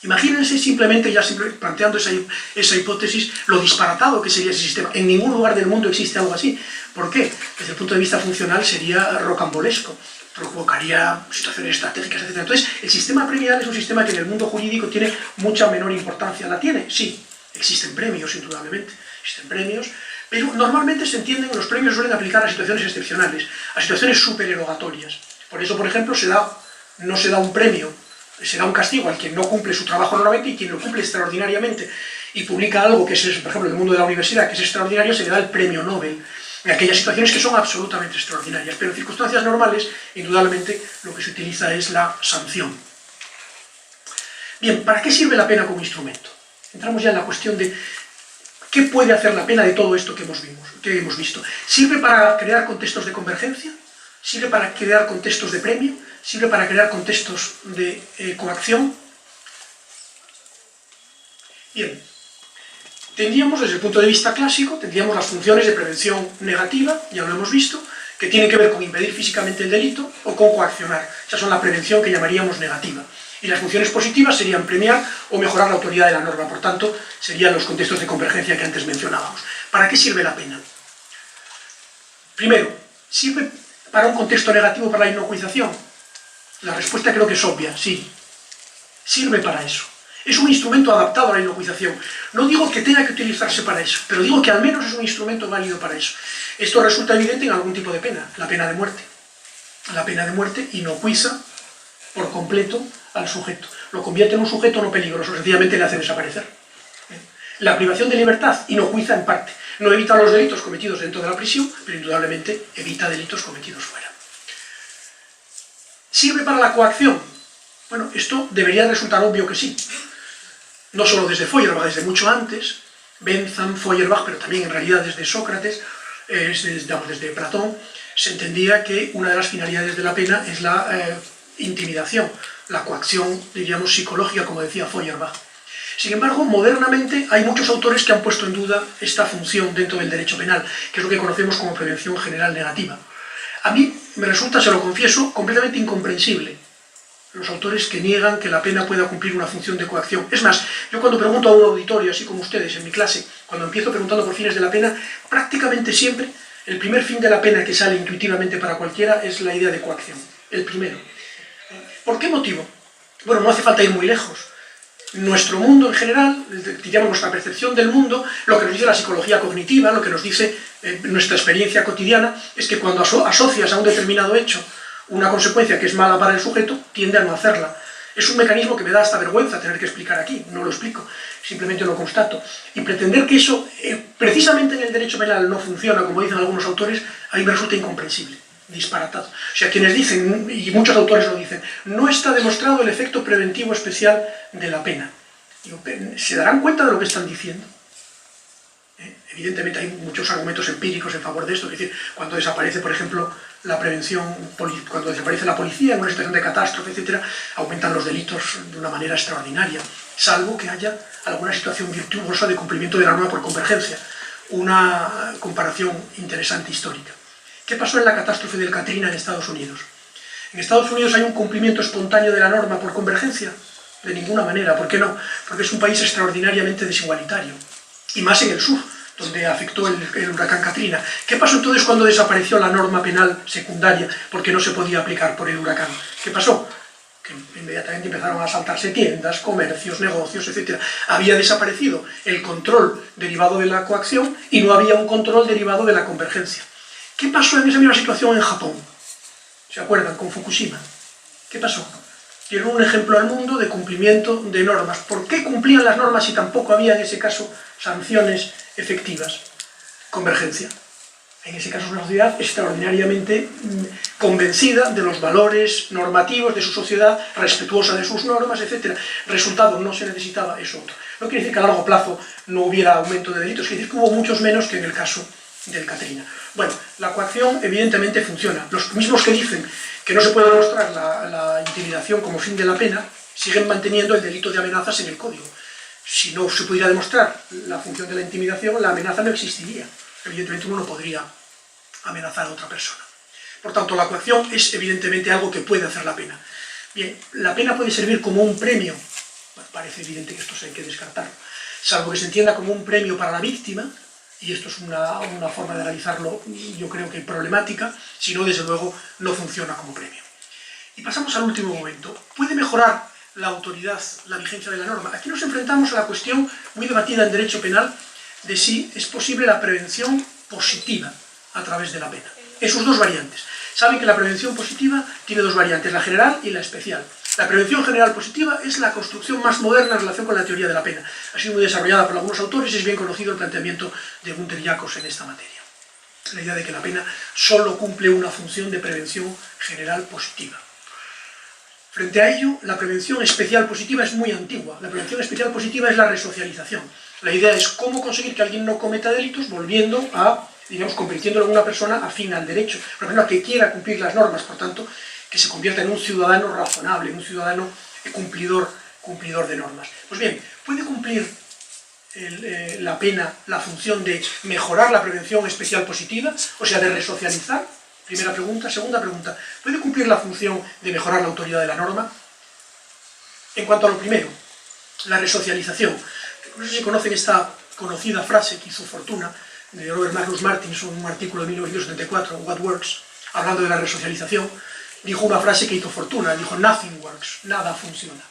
Speaker 3: Imagínense simplemente, planteando esa hipótesis, lo disparatado que sería ese sistema. En ningún lugar del mundo existe algo así. ¿Por qué? Desde el punto de vista funcional sería rocambolesco, provocaría situaciones estratégicas, etc. Entonces, el sistema premial es un sistema que en el mundo jurídico tiene mucha menor importancia. ¿La tiene? Sí. Existen premios, indudablemente. Existen premios, pero normalmente se entienden, los premios suelen aplicar a situaciones excepcionales, a situaciones supererogatorias. Por eso, por ejemplo, no se da un premio, se da un castigo al quien no cumple su trabajo normalmente, y quien lo cumple extraordinariamente y publica algo que es, por ejemplo, en el mundo de la universidad, que es extraordinario, se le da el premio Nobel en aquellas situaciones que son absolutamente extraordinarias. Pero en circunstancias normales, indudablemente, lo que se utiliza es la sanción. Bien, ¿para qué sirve la pena como instrumento? Entramos ya en la cuestión de qué puede hacer la pena de todo esto que hemos visto. ¿Sirve para crear contextos de convergencia? ¿Sirve para crear contextos de premio? ¿Sirve para crear contextos de coacción? Bien, tendríamos, desde el punto de vista clásico, tendríamos las funciones de prevención negativa, ya lo hemos visto, que tienen que ver con impedir físicamente el delito o con coaccionar. Esas son la prevención que llamaríamos negativa. Y las funciones positivas serían premiar o mejorar la autoridad de la norma. Por tanto, serían los contextos de convergencia que antes mencionábamos. ¿Para qué sirve la pena? Primero, ¿sirve para un contexto negativo para la inocuización? La respuesta creo que es obvia, sí. Sirve para eso. Es un instrumento adaptado a la inocuización. No digo que tenga que utilizarse para eso, pero digo que al menos es un instrumento válido para eso. Esto resulta evidente en algún tipo de pena, la pena de muerte. La pena de muerte inocuiza por completo al sujeto. Lo convierte en un sujeto no peligroso, sencillamente le hace desaparecer. La privación de libertad inocuiza en parte. No evita los delitos cometidos dentro de la prisión, pero indudablemente evita delitos cometidos fuera. ¿Sirve para la coacción? Bueno, esto debería resultar obvio que sí. No solo desde Feuerbach, desde mucho antes, Bentham, Feuerbach, pero también en realidad desde Sócrates, desde Platón, se entendía que una de las finalidades de la pena es la intimidación, la coacción, diríamos, psicológica, como decía Feuerbach. Sin embargo, modernamente hay muchos autores que han puesto en duda esta función dentro del derecho penal, que es lo que conocemos como prevención general negativa. A mí me resulta, se lo confieso, completamente incomprensible los autores que niegan que la pena pueda cumplir una función de coacción. Es más, yo cuando pregunto a un auditorio, así como ustedes en mi clase, cuando empiezo preguntando por fines de la pena, prácticamente siempre el primer fin de la pena que sale intuitivamente para cualquiera es la idea de coacción, el primero. ¿Por qué motivo? Bueno, no hace falta ir muy lejos. Nuestro mundo en general, digamos nuestra percepción del mundo, lo que nos dice la psicología cognitiva, lo que nos dice nuestra experiencia cotidiana, es que cuando asocias a un determinado hecho una consecuencia que es mala para el sujeto, tiende a no hacerla. Es un mecanismo que me da hasta vergüenza tener que explicar aquí, no lo explico, simplemente lo constato. Y pretender que eso, precisamente en el derecho penal, no funciona, como dicen algunos autores, a mí me resulta incomprensible, disparatado. O sea, quienes dicen, y muchos autores lo dicen, no está demostrado el efecto preventivo especial de la pena. Digo, ¿se darán cuenta de lo que están diciendo? Evidentemente hay muchos argumentos empíricos en favor de esto, es decir, cuando desaparece, por ejemplo, la prevención, cuando desaparece la policía en una situación de catástrofe, etc., aumentan los delitos de una manera extraordinaria, salvo que haya alguna situación virtuosa de cumplimiento de la norma por convergencia. Una comparación interesante histórica. ¿Qué pasó en la catástrofe del Katrina en Estados Unidos? ¿En Estados Unidos hay un cumplimiento espontáneo de la norma por convergencia? De ninguna manera. ¿Por qué no? Porque es un país extraordinariamente desigualitario. Y más en el sur, donde afectó el huracán Katrina. ¿Qué pasó entonces cuando desapareció la norma penal secundaria porque no se podía aplicar por el huracán? ¿Qué pasó? Que inmediatamente empezaron a asaltarse tiendas, comercios, negocios, etc. Había desaparecido el control derivado de la coacción y no había un control derivado de la convergencia. ¿Qué pasó en esa misma situación en Japón? ¿Se acuerdan? Con Fukushima. ¿Qué pasó? Dieron un ejemplo al mundo de cumplimiento de normas. ¿Por qué cumplían las normas si tampoco había en ese caso sanciones efectivas? Convergencia. En ese caso es una sociedad extraordinariamente convencida de los valores normativos de su sociedad, respetuosa de sus normas, etc. Resultado, no se necesitaba eso otro. No quiere decir que a largo plazo no hubiera aumento de delitos, quiere decir que hubo muchos menos que en el caso del Katrina. Bueno, la coacción evidentemente funciona. Los mismos que dicen que no se puede demostrar la intimidación como fin de la pena, siguen manteniendo el delito de amenazas en el código. Si no se pudiera demostrar la función de la intimidación, la amenaza no existiría. Evidentemente uno no podría amenazar a otra persona. Por tanto, la coacción es evidentemente algo que puede hacer la pena. Bien, la pena puede servir como un premio. Bueno, parece evidente que esto hay que descartarlo. Salvo que se entienda como un premio para la víctima, y esto es una forma de analizarlo, yo creo que problemática, si no, desde luego, no funciona como premio. Y pasamos al último momento. ¿Puede mejorar la autoridad, la vigencia de la norma? Aquí nos enfrentamos a la cuestión muy debatida en derecho penal de si es posible la prevención positiva a través de la pena. En sus dos variantes. Saben que la prevención positiva tiene dos variantes, la general y la especial. La prevención general positiva es la construcción más moderna en relación con la teoría de la pena. Ha sido muy desarrollada por algunos autores y es bien conocido el planteamiento de Günter Jacobs en esta materia. La idea de que la pena solo cumple una función de prevención general positiva. Frente a ello, la prevención especial positiva es muy antigua. La prevención especial positiva es la resocialización. La idea es cómo conseguir que alguien no cometa delitos volviendo a, digamos, convirtiéndolo en una persona afín al derecho. Por ejemplo, a que quiera cumplir las normas, por tanto, que se convierta en un ciudadano razonable, en un ciudadano cumplidor de normas. Pues bien, ¿puede cumplir la pena la función de mejorar la prevención especial positiva? O sea, de resocializar. Primera pregunta. Segunda pregunta, ¿puede cumplir la función de mejorar la autoridad de la norma? En cuanto a lo primero, la resocialización. No sé si conocen esta conocida frase que hizo fortuna de Robert Magnus Martinson, un artículo de 1974, What Works, hablando de la resocialización. Dijo una frase que hizo fortuna, dijo nothing works, nada funciona.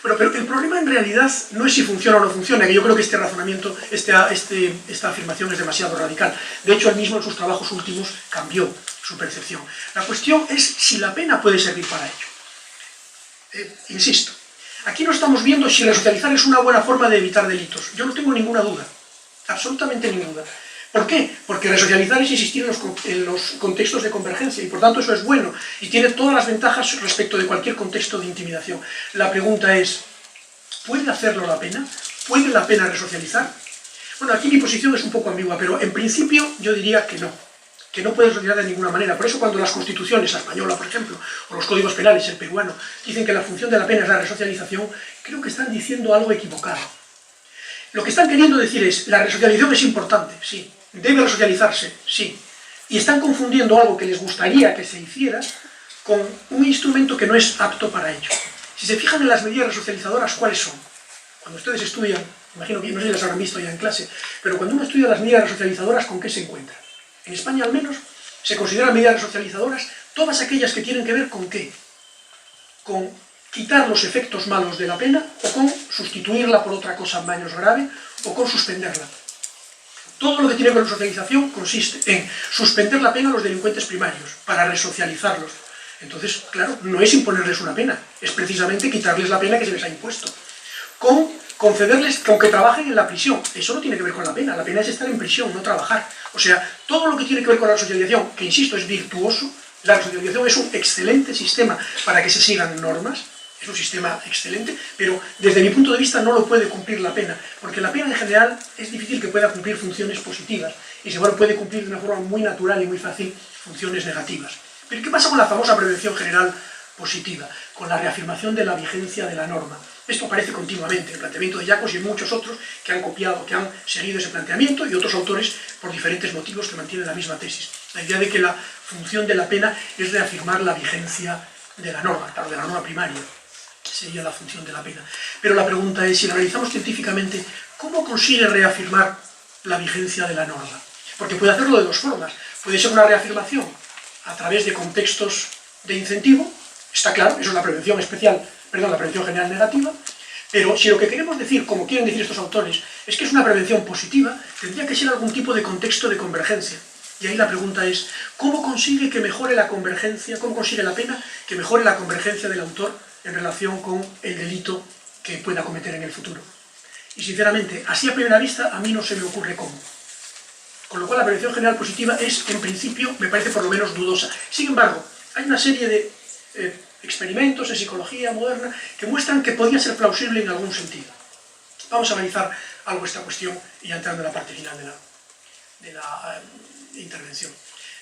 Speaker 3: Pero el problema en realidad no es si funciona o no funciona, que yo creo que este razonamiento, esta afirmación es demasiado radical. De hecho, él mismo en sus trabajos últimos cambió su percepción. La cuestión es si la pena puede servir para ello. Insisto, aquí no estamos viendo si resocializar es una buena forma de evitar delitos. Yo no tengo ninguna duda, absolutamente ninguna. ¿Por qué? Porque resocializar es insistir en los contextos de convergencia y por tanto eso es bueno y tiene todas las ventajas respecto de cualquier contexto de intimidación. La pregunta es, ¿puede hacerlo la pena? ¿Puede la pena resocializar? Bueno, aquí mi posición es un poco ambigua, pero en principio yo diría que no puede resocializar de ninguna manera. Por eso cuando las constituciones, la española por ejemplo, o los códigos penales, el peruano, dicen que la función de la pena es la resocialización, creo que están diciendo algo equivocado. Lo que están queriendo decir es, la resocialización es importante, sí. ¿Debe resocializarse? Sí. Y están confundiendo algo que les gustaría que se hiciera con un instrumento que no es apto para ello. Si se fijan en las medidas resocializadoras, ¿cuáles son? Cuando ustedes estudian, imagino que no sé si las habrán visto ya en clase, pero cuando uno estudia las medidas resocializadoras, ¿con qué se encuentra? En España al menos se consideran medidas resocializadoras todas aquellas que tienen que ver con ¿qué? Con quitar los efectos malos de la pena o con sustituirla por otra cosa menos grave o con suspenderla. Todo lo que tiene que ver con resocialización consiste en suspender la pena a los delincuentes primarios para resocializarlos. Entonces, claro, no es imponerles una pena, es precisamente quitarles la pena que se les ha impuesto. Con concederles con que trabajen en la prisión. Eso no tiene que ver con la pena es estar en prisión, no trabajar. O sea, todo lo que tiene que ver con la resocialización, que insisto es virtuoso, la resocialización es un excelente sistema para que se sigan normas, es un sistema excelente, pero desde mi punto de vista no lo puede cumplir la pena, porque la pena en general es difícil que pueda cumplir funciones positivas, y se puede cumplir de una forma muy natural y muy fácil funciones negativas. Pero ¿qué pasa con la famosa prevención general positiva? Con la reafirmación de la vigencia de la norma. Esto aparece continuamente en el planteamiento de Jacobs y en muchos otros que han copiado, que han seguido ese planteamiento, y otros autores por diferentes motivos que mantienen la misma tesis. La idea de que la función de la pena es reafirmar la vigencia de la norma, claro, de la norma primaria, sería la función de la pena. Pero la pregunta es, si la analizamos científicamente, ¿cómo consigue reafirmar la vigencia de la norma? Porque puede hacerlo de dos formas. Puede ser una reafirmación a través de contextos de incentivo, está claro, eso es la prevención la prevención general negativa, pero si lo que queremos decir, como quieren decir estos autores, es que es una prevención positiva, tendría que ser algún tipo de contexto de convergencia. Y ahí la pregunta es, ¿cómo consigue que mejore la convergencia, cómo consigue la pena que mejore la convergencia del autor en relación con el delito que pueda cometer en el futuro? Y sinceramente, así a primera vista, a mí no se me ocurre cómo. Con lo cual la prevención general positiva es, en principio, me parece por lo menos dudosa. Sin embargo, hay una serie de experimentos en psicología moderna que muestran que podría ser plausible en algún sentido. Vamos a analizar algo esta cuestión y ya entrando en la parte final de la intervención.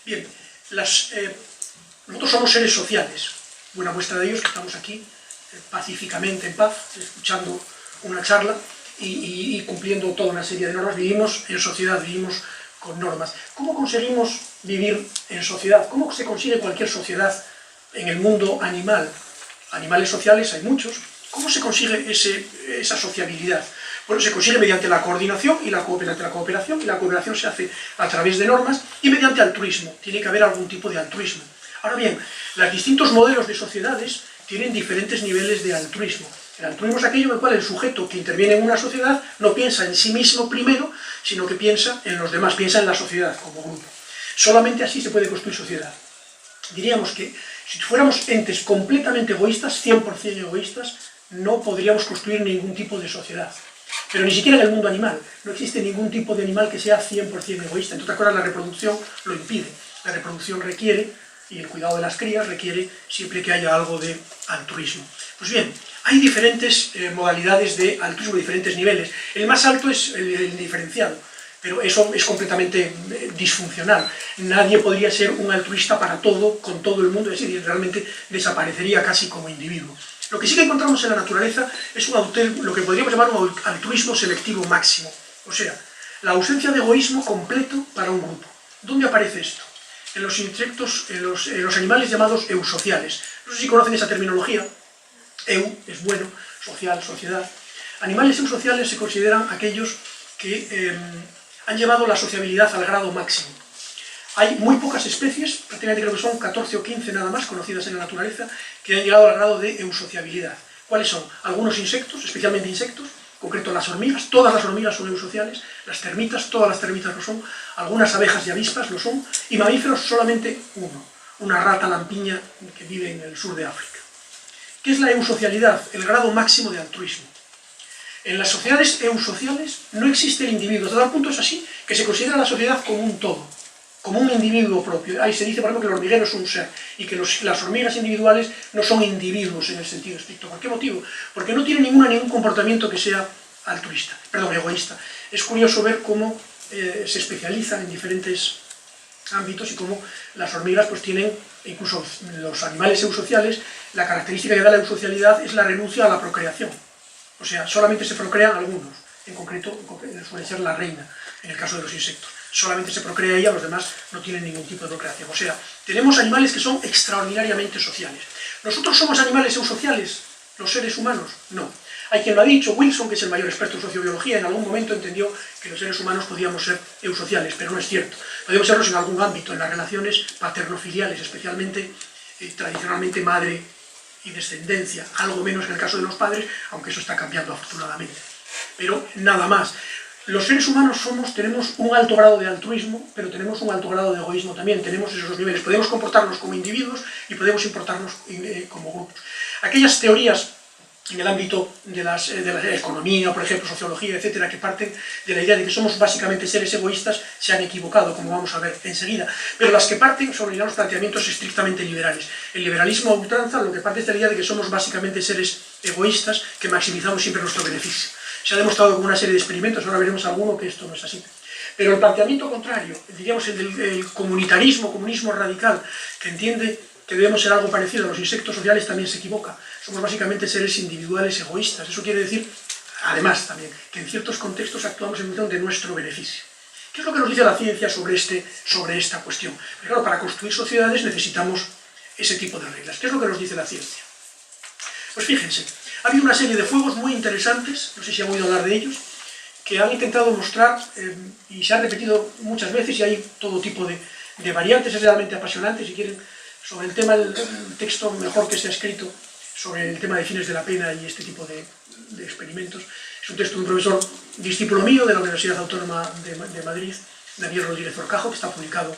Speaker 3: Bien, nosotros somos seres sociales. Buena muestra de ello es que estamos aquí pacíficamente, en paz, escuchando una charla y cumpliendo toda una serie de normas. Vivimos en sociedad, vivimos con normas. ¿Cómo conseguimos vivir en sociedad? ¿Cómo se consigue cualquier sociedad en el mundo animal? Animales sociales hay muchos. ¿Cómo se consigue esa sociabilidad? Bueno, se consigue mediante la coordinación y la cooperación, y la cooperación se hace a través de normas y mediante altruismo. Tiene que haber algún tipo de altruismo. Ahora bien, los distintos modelos de sociedades tienen diferentes niveles de altruismo. El altruismo es aquello en el cual el sujeto que interviene en una sociedad no piensa en sí mismo primero, sino que piensa en los demás, piensa en la sociedad como grupo. Solamente así se puede construir sociedad. Diríamos que si fuéramos entes completamente egoístas, 100% egoístas, no podríamos construir ningún tipo de sociedad. Pero ni siquiera en el mundo animal. No existe ningún tipo de animal que sea 100% egoísta. Entre otras cosas, la reproducción lo impide. La reproducción requiere, y el cuidado de las crías requiere siempre que haya algo de altruismo. Pues bien, hay diferentes modalidades de altruismo, diferentes niveles. El más alto es el diferenciado, pero eso es completamente disfuncional. Nadie podría ser un altruista para todo, con todo el mundo, es decir, realmente desaparecería casi como individuo. Lo que sí que encontramos en la naturaleza es lo que podríamos llamar un altruismo selectivo máximo. O sea, la ausencia de egoísmo completo para un grupo. ¿Dónde aparece esto? En los insectos, en los animales llamados eusociales. No sé si conocen esa terminología. Eu es bueno, social, sociedad. Animales eusociales se consideran aquellos que han llevado la sociabilidad al grado máximo. Hay muy pocas especies, prácticamente creo que son 14 o 15 nada más conocidas en la naturaleza, que han llegado al grado de eusociabilidad. ¿Cuáles son? Algunos insectos, especialmente insectos, en concreto las hormigas, todas las hormigas son eusociales, las termitas, todas las termitas lo son, algunas abejas y avispas lo son, y mamíferos solamente uno, una rata lampiña que vive en el sur de África. ¿Qué es la eusocialidad? El grado máximo de altruismo. En las sociedades eusociales no existe el individuo, hasta tal punto es así que se considera la sociedad como un todo, como un individuo propio. Ahí se dice, por ejemplo, que el hormiguero es un ser, y que las hormigas individuales no son individuos en el sentido estricto. ¿Por qué motivo? Porque no tienen ningún comportamiento que sea egoísta. Es curioso ver cómo se especializan en diferentes ámbitos y cómo las hormigas pues tienen, incluso los animales eusociales, la característica que da la eusocialidad es la renuncia a la procreación. O sea, solamente se procrean algunos, en concreto suele ser la reina, en el caso de los insectos. Solamente se procrea ella, los demás no tienen ningún tipo de procreación. O sea, tenemos animales que son extraordinariamente sociales. ¿Nosotros somos animales eusociales, los seres humanos? No. Hay quien lo ha dicho, Wilson, que es el mayor experto en sociobiología, en algún momento entendió que los seres humanos podíamos ser eusociales, pero no es cierto. Podemos serlos en algún ámbito, en las relaciones paterno-filiales, especialmente, tradicionalmente, madre y descendencia, algo menos en el caso de los padres, aunque eso está cambiando afortunadamente. Pero nada más. Los seres humanos tenemos un alto grado de altruismo, pero tenemos un alto grado de egoísmo también, tenemos esos niveles. Podemos comportarnos como individuos y podemos comportarnos como grupos. Aquellas teorías en el ámbito de la economía, por ejemplo, sociología, etcétera, que parten de la idea de que somos básicamente seres egoístas, se han equivocado, como vamos a ver enseguida. Pero las que parten sobre los planteamientos estrictamente liberales. El liberalismo a ultranza lo que parte es de la idea de que somos básicamente seres egoístas que maximizamos siempre nuestro beneficio. Se ha demostrado con una serie de experimentos, ahora veremos alguno que esto no es así. Pero el planteamiento contrario, diríamos el del comunismo radical, que entiende que debemos ser algo parecido a los insectos sociales, también se equivoca. Somos básicamente seres individuales egoístas. Eso quiere decir, además también, que en ciertos contextos actuamos en función de nuestro beneficio. ¿Qué es lo que nos dice la ciencia sobre esta cuestión? Porque claro, para construir sociedades necesitamos ese tipo de reglas. ¿Qué es lo que nos dice la ciencia? Pues fíjense, ha habido una serie de juegos muy interesantes, no sé si han oído hablar de ellos, que han intentado mostrar, y se han repetido muchas veces, y hay todo tipo de variantes, es realmente apasionante. Si quieren, sobre el tema, el texto mejor que se ha escrito sobre el tema de fines de la pena y este tipo de experimentos, es un texto de un profesor discípulo mío de la Universidad Autónoma de Madrid, Daniel Rodríguez Orcajo, que está publicado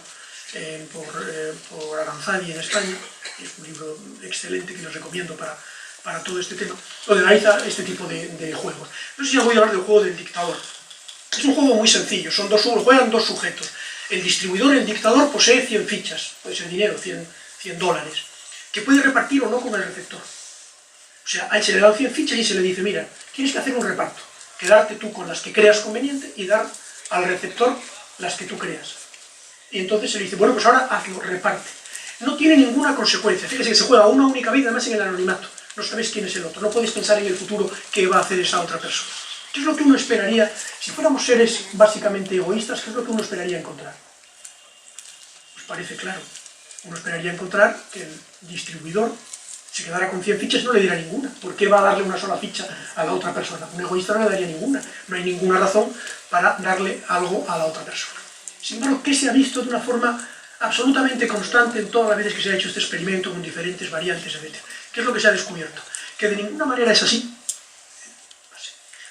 Speaker 3: por Aranzadi en España. Es un libro excelente que les recomiendo para todo este tema, donde analiza este tipo de juegos. No sé si voy a hablar del juego del dictador. Es un juego muy sencillo, juegan dos sujetos. El distribuidor, el dictador, posee 100 fichas, puede ser dinero, 100 dólares, que puede repartir o no con el receptor. O sea, a él se le dan 100 fichas y se le dice, mira, tienes que hacer un reparto, quedarte tú con las que creas conveniente y dar al receptor las que tú creas. Y entonces se le dice, bueno, pues ahora hazlo, reparte. No tiene ninguna consecuencia, fíjese que se juega una única vez, además en el anonimato. No sabes quién es el otro, no puedes pensar en el futuro qué va a hacer esa otra persona. ¿Qué es lo que uno esperaría, si fuéramos seres básicamente egoístas, qué es lo que uno esperaría encontrar? Pues parece claro. Uno esperaría encontrar que el distribuidor se quedara con 100 fichas y no le diera ninguna. ¿Por qué va a darle una sola ficha a la otra persona? Un egoísta no le daría ninguna. No hay ninguna razón para darle algo a la otra persona. Sin embargo, ¿qué se ha visto de una forma absolutamente constante en todas las veces que se ha hecho este experimento con diferentes variantes, etc.? ¿Qué es lo que se ha descubierto? Que de ninguna manera es así.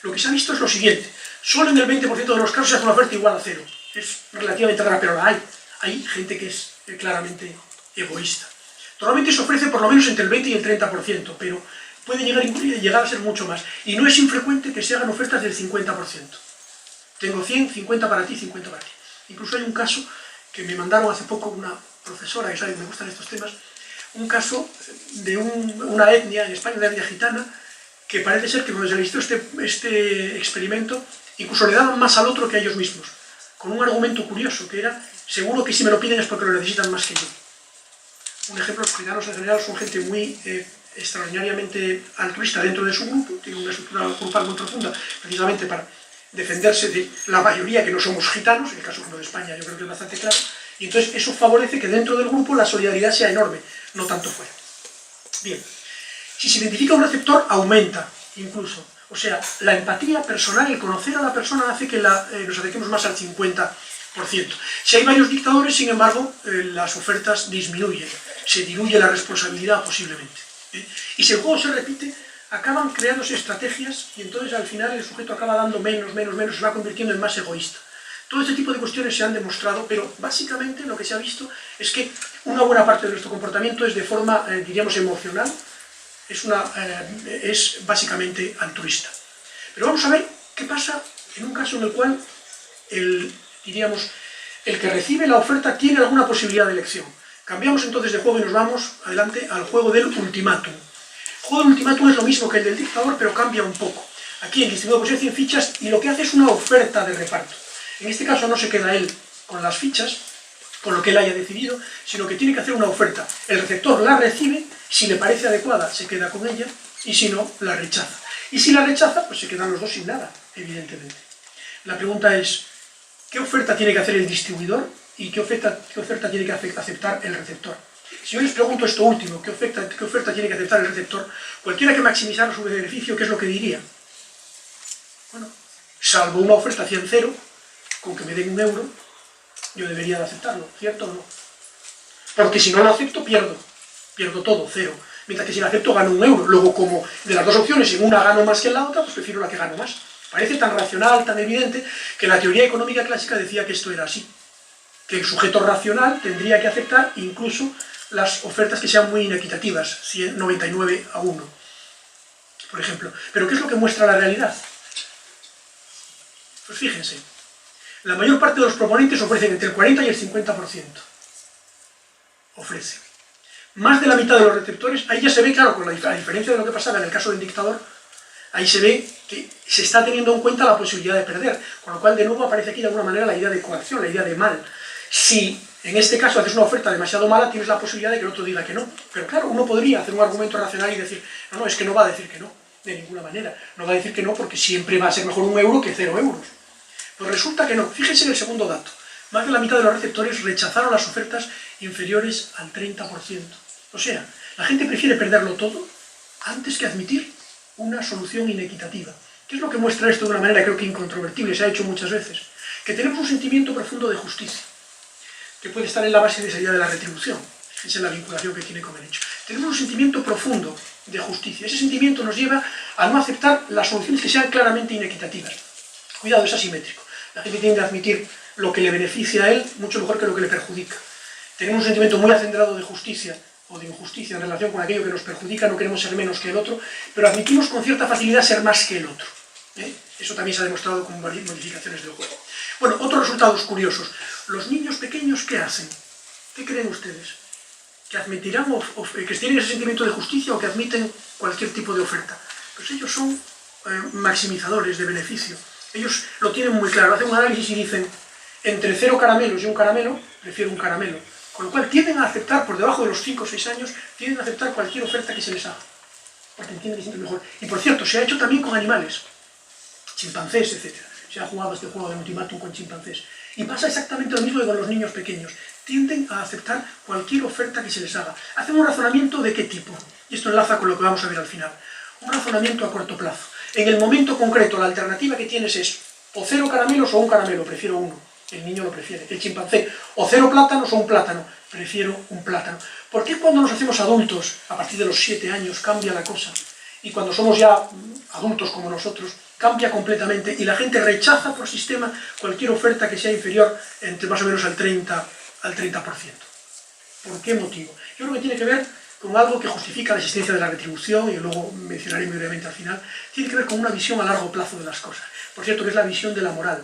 Speaker 3: Lo que se ha visto es lo siguiente. Solo en el 20% de los casos se hace una oferta igual a cero. Es relativamente rara, pero la hay. Hay gente que es claramente egoísta. Normalmente se ofrece por lo menos entre el 20 y el 30%, pero puede llegar a ser mucho más. Y no es infrecuente que se hagan ofertas del 50%. Tengo 100, 50 para ti, 50 para ti. Incluso hay un caso que me mandaron hace poco una profesora que sabe que me gustan estos temas, un caso de una etnia en España, una etnia gitana, que parece ser que cuando se registró este experimento, incluso le daban más al otro que a ellos mismos, con un argumento curioso, que era, seguro que si me lo piden es porque lo necesitan más que yo. Un ejemplo, los gitanos en general son gente muy extraordinariamente altruista dentro de su grupo, tienen una estructura grupal muy profunda, precisamente para defenderse de la mayoría que no somos gitanos, en el caso de España yo creo que es bastante claro, y entonces eso favorece que dentro del grupo la solidaridad sea enorme, no tanto fuera. Bien, si se identifica un receptor, aumenta incluso. O sea, la empatía personal, el conocer a la persona hace que nos acerquemos más al 50%. Si hay varios dictadores, sin embargo, las ofertas disminuyen, se diluye la responsabilidad posiblemente. Y si el juego se repite, acaban creándose estrategias y entonces al final el sujeto acaba dando menos, se va convirtiendo en más egoísta. Todo este tipo de cuestiones se han demostrado, pero básicamente lo que se ha visto es que una buena parte de nuestro comportamiento es de forma, diríamos, emocional, es básicamente altruista. Pero vamos a ver qué pasa en un caso en el cual el que recibe la oferta tiene alguna posibilidad de elección. Cambiamos entonces de juego y nos vamos adelante al juego del ultimátum. El juego del ultimátum es lo mismo que el del dictador, pero cambia un poco. Aquí el distribuidor posee 100 fichas y lo que hace es una oferta de reparto. En este caso no se queda él con las fichas, con lo que él haya decidido, sino que tiene que hacer una oferta. El receptor la recibe, si le parece adecuada se queda con ella, y si no, la rechaza. Y si la rechaza, pues se quedan los dos sin nada, evidentemente. La pregunta es, ¿qué oferta tiene que hacer el distribuidor y qué oferta tiene que aceptar el receptor? Si yo les pregunto esto último, ¿qué oferta tiene que aceptar el receptor? Cualquiera que maximizara su beneficio, ¿qué es lo que diría? Bueno, salvo una oferta 100-0, con que me den €1, yo debería de aceptarlo, ¿cierto o no? Porque si no lo acepto, pierdo todo, 0. Mientras que si lo acepto, gano €1. Luego, como de las dos opciones, en una gano más que en la otra, pues prefiero la que gano más. Parece tan racional, tan evidente, que la teoría económica clásica decía que esto era así. Que el sujeto racional tendría que aceptar incluso las ofertas que sean muy inequitativas, 99-1, por ejemplo. Pero ¿qué es lo que muestra la realidad? Pues fíjense, la mayor parte de los proponentes ofrecen entre el 40 y el 50%. Ofrecen. Más de la mitad de los receptores, ahí ya se ve, claro, con la diferencia de lo que pasaba en el caso del dictador, ahí se ve que se está teniendo en cuenta la posibilidad de perder, con lo cual de nuevo aparece aquí de alguna manera la idea de coacción, la idea de mal. Si en este caso haces una oferta demasiado mala, tienes la posibilidad de que el otro diga que no. Pero claro, uno podría hacer un argumento racional y decir, no, es que no va a decir que no, de ninguna manera. No va a decir que no porque siempre va a ser mejor €1 que €0. Pues resulta que no. Fíjense en el segundo dato. Más de la mitad de los receptores rechazaron las ofertas inferiores al 30%. O sea, la gente prefiere perderlo todo antes que admitir una solución inequitativa. ¿Qué es lo que muestra esto de una manera creo que incontrovertible? Se ha hecho muchas veces. Que tenemos un sentimiento profundo de justicia, que puede estar en la base de esa idea de la retribución. Esa es la vinculación que tiene con el hecho. Tenemos un sentimiento profundo de justicia. Ese sentimiento nos lleva a no aceptar las soluciones que sean claramente inequitativas. Cuidado, es asimétrico. La gente tiende a admitir lo que le beneficia a él mucho mejor que lo que le perjudica. Tenemos un sentimiento muy acendrado de justicia o de injusticia en relación con aquello que nos perjudica, no queremos ser menos que el otro, pero admitimos con cierta facilidad ser más que el otro. Eso también se ha demostrado con varias modificaciones del juego. Bueno, otros resultados curiosos. Los niños pequeños, ¿qué hacen? ¿Qué creen ustedes? ¿Que admitirán que tienen ese sentimiento de justicia o que admiten cualquier tipo de oferta? Pues ellos son maximizadores de beneficio. Ellos lo tienen muy claro. Hacen un análisis y dicen, entre 0 caramelos y un caramelo, prefiero un caramelo. Con lo cual tienden a aceptar, por debajo de los 5 o 6 años, tienden a aceptar cualquier oferta que se les haga. Porque entienden que siempre es mejor. Y por cierto, se ha hecho también con animales. Chimpancés, etc. Se ha jugado este juego de ultimátum con chimpancés. Y pasa exactamente lo mismo que con los niños pequeños. Tienden a aceptar cualquier oferta que se les haga. Hacen un razonamiento de qué tipo. Y esto enlaza con lo que vamos a ver al final. Un razonamiento a corto plazo. En el momento concreto, la alternativa que tienes es o 0 caramelos o un caramelo, prefiero uno. El niño lo prefiere. El chimpancé, o 0 plátanos o un plátano, prefiero un plátano. ¿Por qué cuando nos hacemos adultos, a partir de los 7 años, cambia la cosa? Y cuando somos ya adultos como nosotros, cambia completamente y la gente rechaza por sistema cualquier oferta que sea inferior entre más o menos al 30%. ¿Por qué motivo? Yo creo que tiene que ver con algo que justifica la existencia de la retribución, y luego mencionaré muy brevemente al final. Tiene que ver con una visión a largo plazo de las cosas. Por cierto, que es la visión de la moral.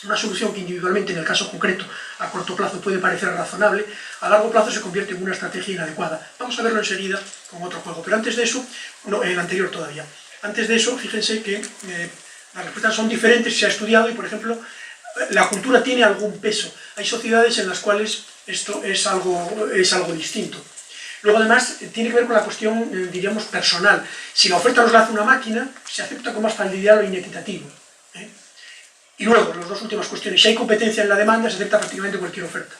Speaker 3: Una solución que individualmente, en el caso concreto, a corto plazo puede parecer razonable, a largo plazo se convierte en una estrategia inadecuada. Vamos a verlo enseguida con otro juego, pero antes de eso, no, el anterior todavía. Antes de eso, fíjense que las respuestas son diferentes, se ha estudiado y, por ejemplo, la cultura tiene algún peso. Hay sociedades en las cuales esto es algo distinto. Luego, además, tiene que ver con la cuestión, diríamos, personal. Si la oferta nos la hace una máquina, se acepta con más facilidad lo inequitativo. Y luego, las dos últimas cuestiones. Si hay competencia en la demanda, se acepta prácticamente cualquier oferta.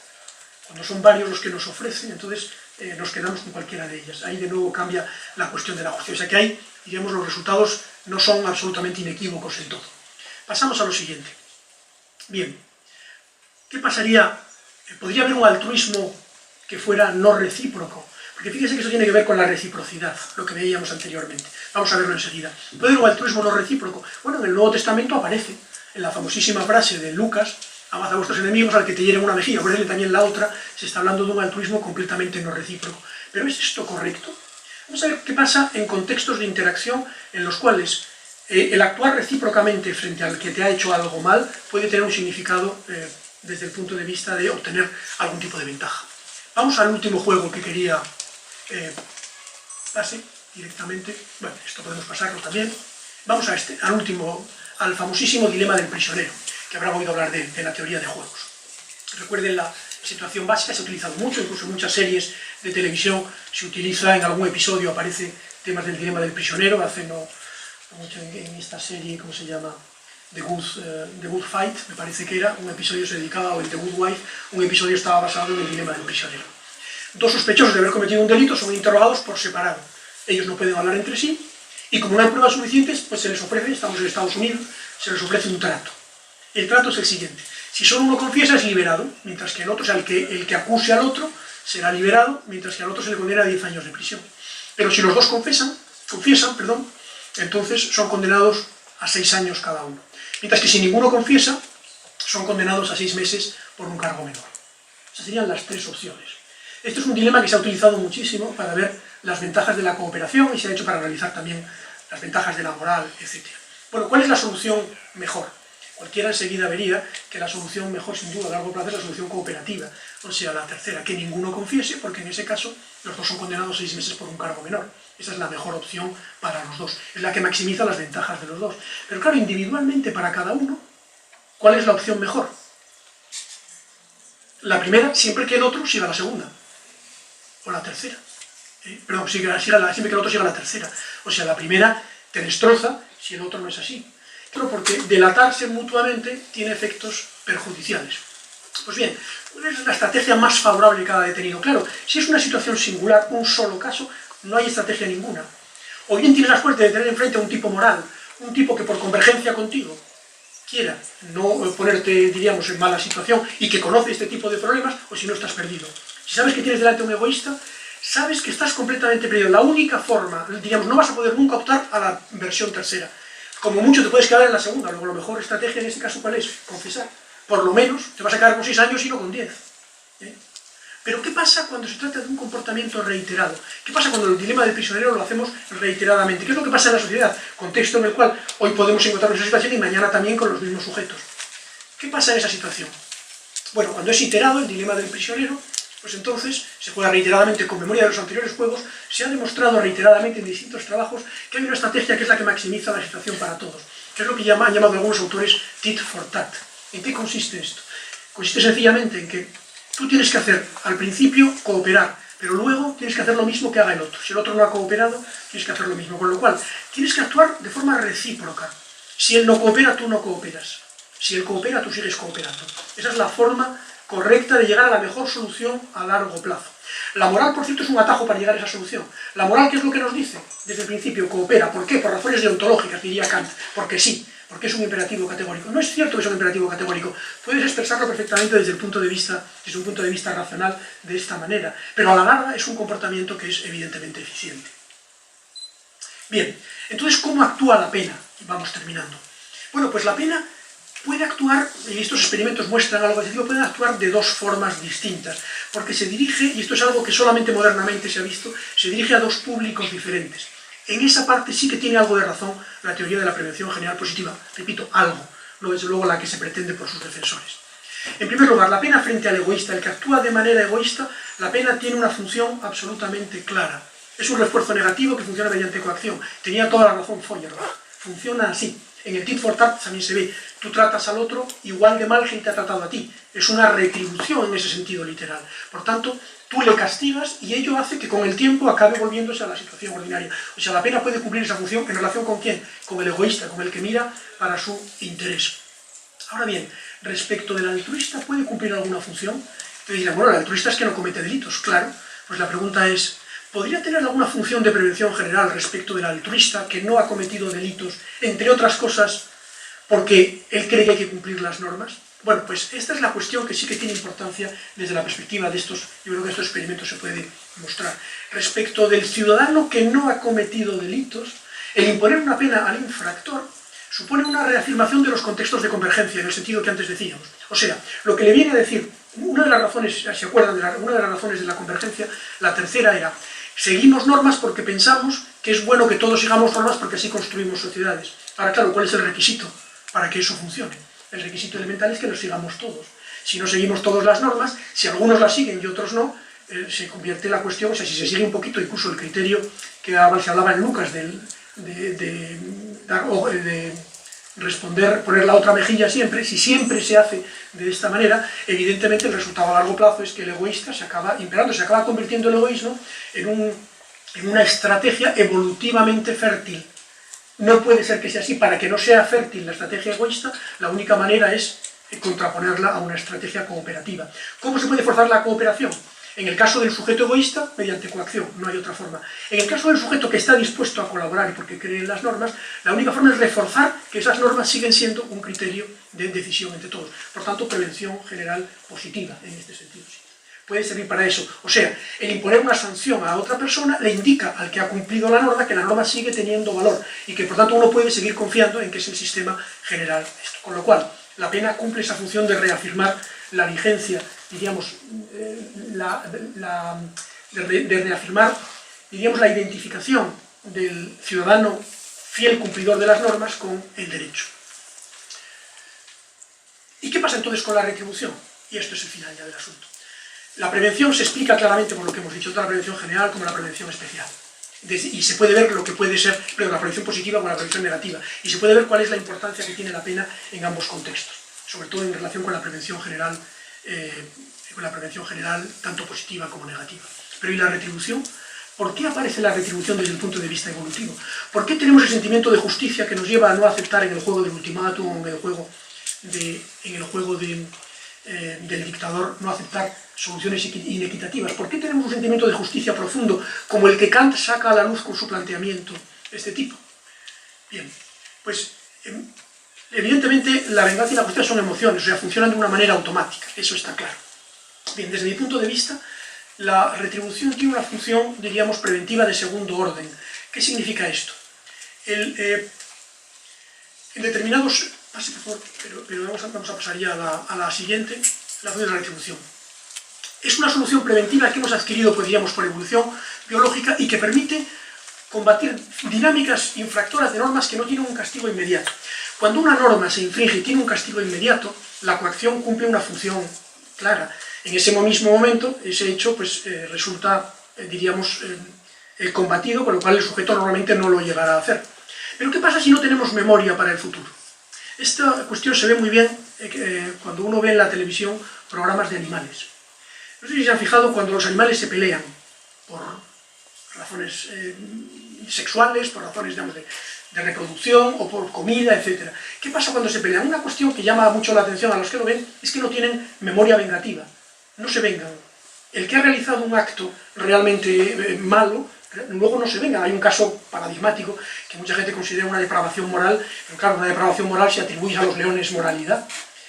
Speaker 3: Cuando son varios los que nos ofrecen, entonces nos quedamos con cualquiera de ellas. Ahí de nuevo cambia la cuestión de la justicia. O sea que ahí, diríamos, los resultados no son absolutamente inequívocos en todo. Pasamos a lo siguiente. Bien, ¿qué pasaría? ¿Podría haber un altruismo que fuera no recíproco? Porque fíjense que eso tiene que ver con la reciprocidad, lo que veíamos anteriormente. Vamos a verlo enseguida. ¿Puede haber un altruismo no recíproco? Bueno, en el Nuevo Testamento aparece, en la famosísima frase de Lucas, amad a vuestros enemigos al que te hieren una mejilla, por eso también la otra, se está hablando de un altruismo completamente no recíproco. ¿Pero es esto correcto? Vamos a ver qué pasa en contextos de interacción en los cuales el actuar recíprocamente frente al que te ha hecho algo mal puede tener un significado desde el punto de vista de obtener algún tipo de ventaja. Vamos al último juego que quería pase directamente. Bueno, esto podemos pasarlo también. Vamos a al último, al famosísimo dilema del prisionero, que habrán oído hablar de la teoría de juegos. Recuerden la situación básica, se ha utilizado mucho, incluso en muchas series de televisión se utiliza, en algún episodio aparece temas del dilema del prisionero, hace no mucho en esta serie, ¿cómo se llama? The Good Fight, me parece que era, un episodio se dedicaba, o en The Good Wife, un episodio estaba basado en el dilema del prisionero. Dos sospechosos de haber cometido un delito son interrogados por separado. Ellos no pueden hablar entre sí, y como no hay pruebas suficientes, pues se les ofrece, estamos en Estados Unidos, se les ofrece un trato. El trato es el siguiente: si solo uno confiesa, es liberado, mientras que el otro, o sea, el que acuse al otro, será liberado, mientras que al otro se le condena a 10 años de prisión. Pero si los dos confiesan, entonces son condenados a 6 años cada uno. Mientras que si ninguno confiesa, son condenados a 6 meses por un cargo menor. Esas serían las 3 opciones. Este es un dilema que se ha utilizado muchísimo para ver las ventajas de la cooperación y se ha hecho para analizar también las ventajas de la moral, etc. Bueno, ¿cuál es la solución mejor? Cualquiera enseguida vería que la solución mejor, sin duda, a largo plazo es la solución cooperativa, o sea, la tercera, que ninguno confiese, porque en ese caso los dos son condenados a 6 meses por un cargo menor. Esa es la mejor opción para los dos, es la que maximiza las ventajas de los dos. Pero claro, individualmente para cada uno, ¿cuál es la opción mejor? La primera, siempre que el otro siga la segunda, o la tercera. Perdón, siempre que el otro siga la tercera. O sea, la primera te destroza si el otro no es así. Claro, porque delatarse mutuamente tiene efectos perjudiciales. Pues bien, ¿cuál es la estrategia más favorable de cada detenido? Claro, si es una situación singular, un solo caso, no hay estrategia ninguna. O bien tienes la suerte de tener enfrente a un tipo moral, un tipo que por convergencia contigo quiera no ponerte, diríamos, en mala situación y que conoce este tipo de problemas, o si no, estás perdido. Si sabes que tienes delante a un egoísta, sabes que estás completamente perdido. La única forma, digamos, no vas a poder nunca optar a la versión tercera. Como mucho te puedes quedar en la segunda, luego la mejor estrategia en este caso, ¿cuál es? Confesar. Por lo menos te vas a quedar con 6 años y no con 10. Pero ¿qué pasa cuando se trata de un comportamiento reiterado? ¿Qué pasa cuando el dilema del prisionero lo hacemos reiteradamente? ¿Qué es lo que pasa en la sociedad? Contexto en el cual hoy podemos encontrarnos en esa situación y mañana también con los mismos sujetos. ¿Qué pasa en esa situación? Bueno, cuando es iterado el dilema del prisionero, pues entonces se juega reiteradamente con memoria de los anteriores juegos, se ha demostrado reiteradamente en distintos trabajos que hay una estrategia que es la que maximiza la situación para todos, que es lo que han llamado algunos autores tit for tat. ¿En qué consiste esto? Consiste sencillamente en que tú tienes que hacer, al principio, cooperar, pero luego tienes que hacer lo mismo que haga el otro. Si el otro no ha cooperado, tienes que hacer lo mismo. Con lo cual, tienes que actuar de forma recíproca. Si él no coopera, tú no cooperas. Si él coopera, tú sigues cooperando. Esa es la forma correcta de llegar a la mejor solución a largo plazo. La moral, por cierto, es un atajo para llegar a esa solución. La moral, ¿qué es lo que nos dice? Desde el principio, coopera. ¿Por qué? Por razones deontológicas, diría Kant. Porque sí. Porque es un imperativo categórico. No es cierto que sea un imperativo categórico. Puedes expresarlo perfectamente desde un punto de vista racional de esta manera. Pero a la larga es un comportamiento que es evidentemente eficiente. Bien, entonces, ¿cómo actúa la pena? Vamos terminando. Bueno, pues la pena puede actuar, y estos experimentos muestran algo así, pueden actuar de 2 formas distintas. Porque se dirige, y esto es algo que solamente modernamente se ha visto, se dirige a 2 públicos diferentes. En esa parte sí que tiene algo de razón la teoría de la prevención general positiva. Repito, algo, no desde luego la que se pretende por sus defensores. En primer lugar, la pena frente al egoísta, el que actúa de manera egoísta, la pena tiene una función absolutamente clara. Es un refuerzo negativo que funciona mediante coacción. Tenía toda la razón Feuerbach. Funciona así. En el tit for tat también se ve, tú tratas al otro igual de mal que él te ha tratado a ti. Es una retribución en ese sentido literal. Por tanto, tú le castigas y ello hace que con el tiempo acabe volviéndose a la situación ordinaria. O sea, la pena puede cumplir esa función en relación con ¿quién? Con el egoísta, con el que mira para su interés. Ahora bien, respecto del altruista, ¿puede cumplir alguna función? Te dirán, bueno, el altruista es que no comete delitos. Claro, pues la pregunta es, ¿podría tener alguna función de prevención general respecto del altruista que no ha cometido delitos, entre otras cosas, porque él cree que hay que cumplir las normas? Bueno, pues esta es la cuestión que sí que tiene importancia desde la perspectiva de estos, yo creo que estos experimentos se puede mostrar. Respecto del ciudadano que no ha cometido delitos, el imponer una pena al infractor supone una reafirmación de los contextos de convergencia, en el sentido que antes decíamos. O sea, lo que le viene a decir, una de las razones, ¿se acuerdan? Una de las razones de la convergencia, la tercera era, seguimos normas porque pensamos que es bueno que todos sigamos normas porque así construimos sociedades. Ahora, claro, ¿cuál es el requisito para que eso funcione? El requisito elemental es que los sigamos todos. Si no seguimos todas las normas, si algunos las siguen y otros no, se convierte la cuestión, o sea, si se sigue un poquito incluso el criterio que se hablaba en Lucas de responder, poner la otra mejilla siempre, si siempre se hace de esta manera, evidentemente el resultado a largo plazo es que el egoísta se acaba imperando, se acaba convirtiendo el egoísmo en una estrategia evolutivamente fértil. No puede ser que sea así. Para que no sea fértil la estrategia egoísta, la única manera es contraponerla a una estrategia cooperativa. ¿Cómo se puede forzar la cooperación? En el caso del sujeto egoísta, mediante coacción, no hay otra forma. En el caso del sujeto que está dispuesto a colaborar y porque cree en las normas, la única forma es reforzar que esas normas siguen siendo un criterio de decisión entre todos. Por tanto, prevención general positiva en este sentido. Sí. Puede servir para eso. O sea, el imponer una sanción a otra persona le indica al que ha cumplido la norma que la norma sigue teniendo valor y que por tanto uno puede seguir confiando en que es el sistema general. Esto. Con lo cual, la pena cumple esa función de reafirmar la vigencia, diríamos, de reafirmar, diríamos, la identificación del ciudadano fiel cumplidor de las normas con el derecho. ¿Y qué pasa entonces con la retribución? Y esto es el final ya del asunto. La prevención se explica claramente por lo que hemos dicho, tanto la prevención general como la prevención especial. Y se puede ver lo que puede ser, pero la prevención positiva o la prevención negativa. Y se puede ver cuál es la importancia que tiene la pena en ambos contextos, sobre todo en relación con la prevención general, tanto positiva como negativa. Pero ¿y la retribución? ¿Por qué aparece la retribución desde el punto de vista evolutivo? ¿Por qué tenemos el sentimiento de justicia que nos lleva a no aceptar en el juego del ultimátum o en el juego del dictador no aceptar soluciones inequitativas? ¿Por qué tenemos un sentimiento de justicia profundo como el que Kant saca a la luz con su planteamiento de este tipo? Bien, pues evidentemente la venganza y la justicia son emociones, o sea, funcionan de una manera automática, eso está claro. Bien, desde mi punto de vista, la retribución tiene una función, diríamos, preventiva de segundo orden. ¿Qué significa esto? En determinados... Pase, por favor, pero vamos a pasar ya a la siguiente, la función de la retribución. Es una solución preventiva que hemos adquirido, pues, diríamos, por evolución biológica y que permite combatir dinámicas infractoras de normas que no tienen un castigo inmediato. Cuando una norma se infringe y tiene un castigo inmediato, la coacción cumple una función clara. En ese mismo momento, ese hecho pues, resulta, diríamos, combatido, con lo cual el sujeto normalmente no lo llegará a hacer. Pero ¿qué pasa si no tenemos memoria para el futuro? Esta cuestión se ve muy bien cuando uno ve en la televisión programas de animales. No sé si se han fijado cuando los animales se pelean por razones sexuales, por razones, digamos, de reproducción o por comida, etc. ¿Qué pasa cuando se pelean? Una cuestión que llama mucho la atención a los que lo ven es que no tienen memoria vengativa, no se vengan. El que ha realizado un acto realmente malo, luego no se venga. Hay un caso paradigmático que mucha gente considera una depravación moral, pero claro, una depravación moral si atribuyes a los leones moralidad,